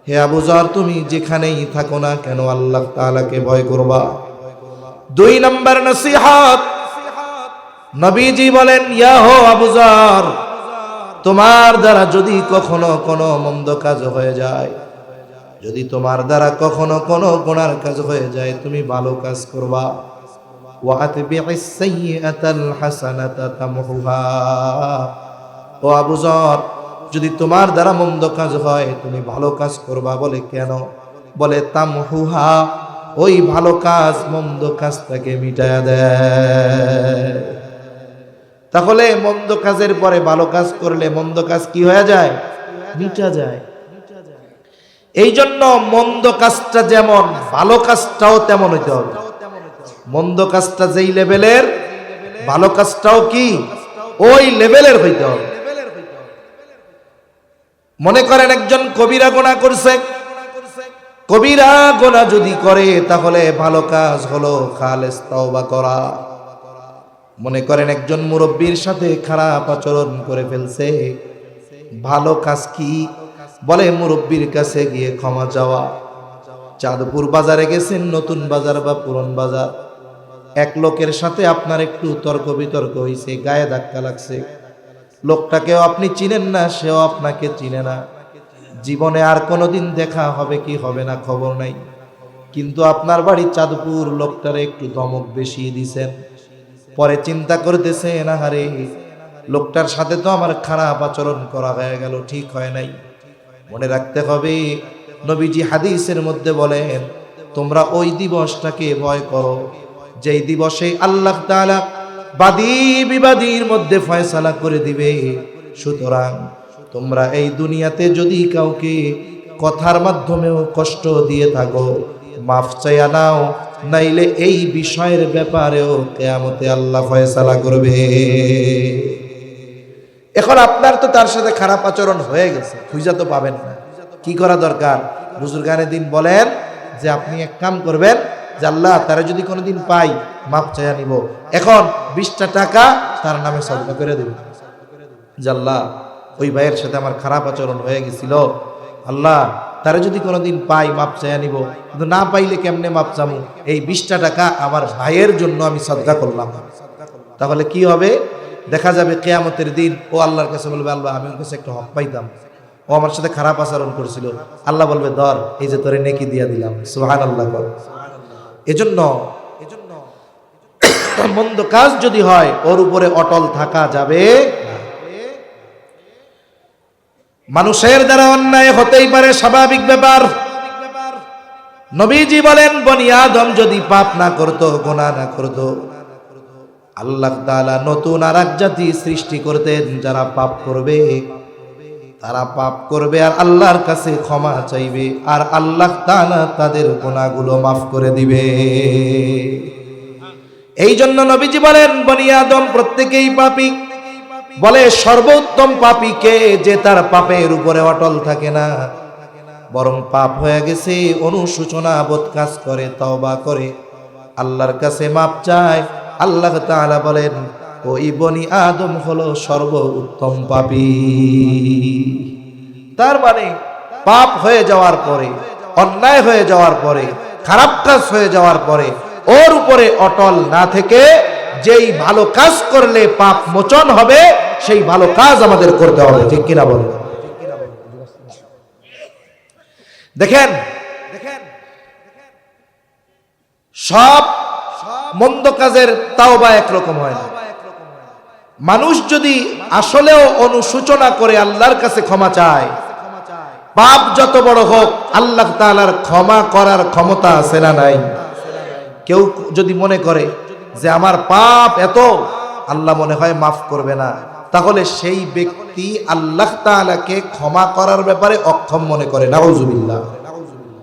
[SPEAKER 1] হে আবু যর তুমি যেখানেই থাকো না কেন আল্লাহ তাআলাকে ভয় করবা। 2 নাম্বার নসিহত, নবীজি বলেন, ইয়া হো আবু যর, তোমার দ্বারা যদি কখনো কোনো মন্দ কাজ হয়ে যায়, যদি তোমার দ্বারা কখনো কোনো গুনার কাজ হয়ে যায়, তুমি ভালো কাজ করবা। ওয়াতবি'is সাইয়্যাতাল হাসানাতা তামহুহা। ও আবু যর, যদি তোমার দ্বারা মন্দ কাজ হয় তুমি ভালো কাজ করবা। বলে কেন? বলে তামহুহা, ওই ভালো কাজ মন্দ কাজটাকে মিটায়া দেয়। তাহলে মন্দ কাজের পরে ভালো কাজ করলে মন্দ কাজ কি হয়ে যায়? মিটা যায়। এই জন্য মন্দ কাজটা যেমন, ভালো কাজটাও তেমন হইতে হবে। মন্দ কাজটা যেই লেভেলের, ভালো কাজটাও কি ওই লেভেলের হইতে হবে। মনে করেন একজন কবিরা গুনাহ করছে, কবিরা গুনাহ যদি করে তাহলে ভালো কাজ হলো খালেস তওবা করা। মনে করেন একজন মুরব্বির সাথে খারাপ আচরণ করে ফেলছে, ভালো কাজ কি? বলে মুরব্বির কাছে গিয়ে ক্ষমা চাওয়া। চাঁদপুর বাজারে গেছেন, নতুন বাজার বা পুরন বাজার, এক লোকের সাথে আপনার একটু তর্ক বিতর্ক হয়েছে, গায়ে ধাক্কা লাগছে। লোকটাকেও আপনি চিনেন না, সেও আপনাকে চিনে না, জীবনে আর কোনোদিন দেখা হবে কি হবে না খবর নাই, কিন্তু আপনার বাড়ি চাঁদপুর, লোকটারে একটু ধমক বেশি দিছেন। পরে চিন্তা করতেছেন, আহারে লোকটার সাথে তো আমার খারাপ আচরণ করা হয়ে গেল, ঠিক হয় নাই। মনে রাখতে হবে, নবীজি হাদিসের মধ্যে বলেন, তোমরা ওই দিবসটাকে ভয় করো যেই দিবসে আল্লাহ তাআলা বাদী বিবাদীর মধ্যে ফয়সালা করে দিবে। সুতরাং তোমরা এই দুনিয়াতে যদি কাউকে কথার মাধ্যমেও কষ্ট দিয়ে থাকো, মাফ চাইয়া নাও, নাইলে এই বিষয়ের ব্যাপারেও কিয়ামতে আল্লাহ ফয়সালা করবে। এখন আপনার তো তার সাথে খারাপ আচরণ হয়ে গেছে, খুঁজা তো পাবেন না, কি করা দরকার? বুজুর্গানে দিন বলেন যে আপনি এক কাম করবেন যে আল্লাহ, তারা যদি কোনোদিন পাই মাপ চাইয়া নিব, এখন 20টা টাকা তার নামে সদকা করে দেবেন। যে আল্লাহ, ওই ভাইয়ের সাথে আমার খারাপ আচরণ হয়ে গেছিল, আল্লাহ তারা যদি কোনোদিন পাই মাপ চাইয়া নিব, কিন্তু না পাইলে কেমনে মাপ চামু, এই 20টা টাকা আমার ভাইয়ের জন্য আমি সদকা করলাম। তাহলে কি হবে? দেখা যাবে কিয়ামতের দিন ও আল্লাহর কাছে বলবে, আল্লাহ আমি ওর কাছে একটা হক পাইতাম, ও আমার সাথে খারাপ আচরণ করেছিল, আল্লাহ বলবে ধর, এই যে তোরে নেকি দিয়া দিলাম। সুবহানাল্লাহ। এজন্য মন্দ কাজ যদি হয় ওর উপরে অটল থাকা যাবে না। মানুষের দ্বারা অন্যায় হতেই পারে, স্বাভাবিক ব্যাপার। নবীজি বলেন, বনি আদম যদি পাপ না করত, গুনাহ না করত, আল্লাহ তাআলা নতুন আরেক জাতি সৃষ্টি করতেন, যারা পাপ করবে তারা পাপ করবে আর আল্লাহর কাছে ক্ষমা চাইবে, আর আল্লাহ তাআলা তাদের গুনাহগুলো মাফ করে দিবে। এই জন্য নবীজি বলেন, বনি আদম প্রত্যেকেই পাপী। বলে সর্বোত্তম পাপী কে? যে তার পাপের উপরে অটল থাকে না, বরং পাপ হয়ে গেছে অনুশোচনা বোধ কাজ করে, তওবা করে, আল্লাহর কাছে মাপ চায়। আল্লাহ তাআলা বলেন, ওই বনি আদম হলো সর্বোত্তম পাপী। তার মানে পাপ হয়ে যাওয়ার পরে, অন্যায় হয়ে যাওয়ার পরে, খারাপ কাজ হয়ে যাওয়ার পরে ওর উপরে অটল না থেকে যেই ভালো কাজ করলে পাপ মোচন হবে, সেই ভালো কাজ আমাদের করতে হবে, ঠিক কিনা বলেন? দেখেন, সব মন্দ কাজের তাওবা একরকম হয় না। মানুষ যদি আসলেও অনুশোচনা করে আল্লাহর কাছে ক্ষমা চায়, পাপ যত বড় হোক আল্লাহ তাআলার ক্ষমা করার ক্ষমতা আছে না নাই? কেউ যদি মনে করে যে আমার পাপ এত, আল্লাহ মনে হয় মাফ করবে না, তাহলে সেই ব্যক্তি আল্লাহ তাআলাকে ক্ষমা করার ব্যাপারে অক্ষম মনে করে। নাউজুবিল্লাহ।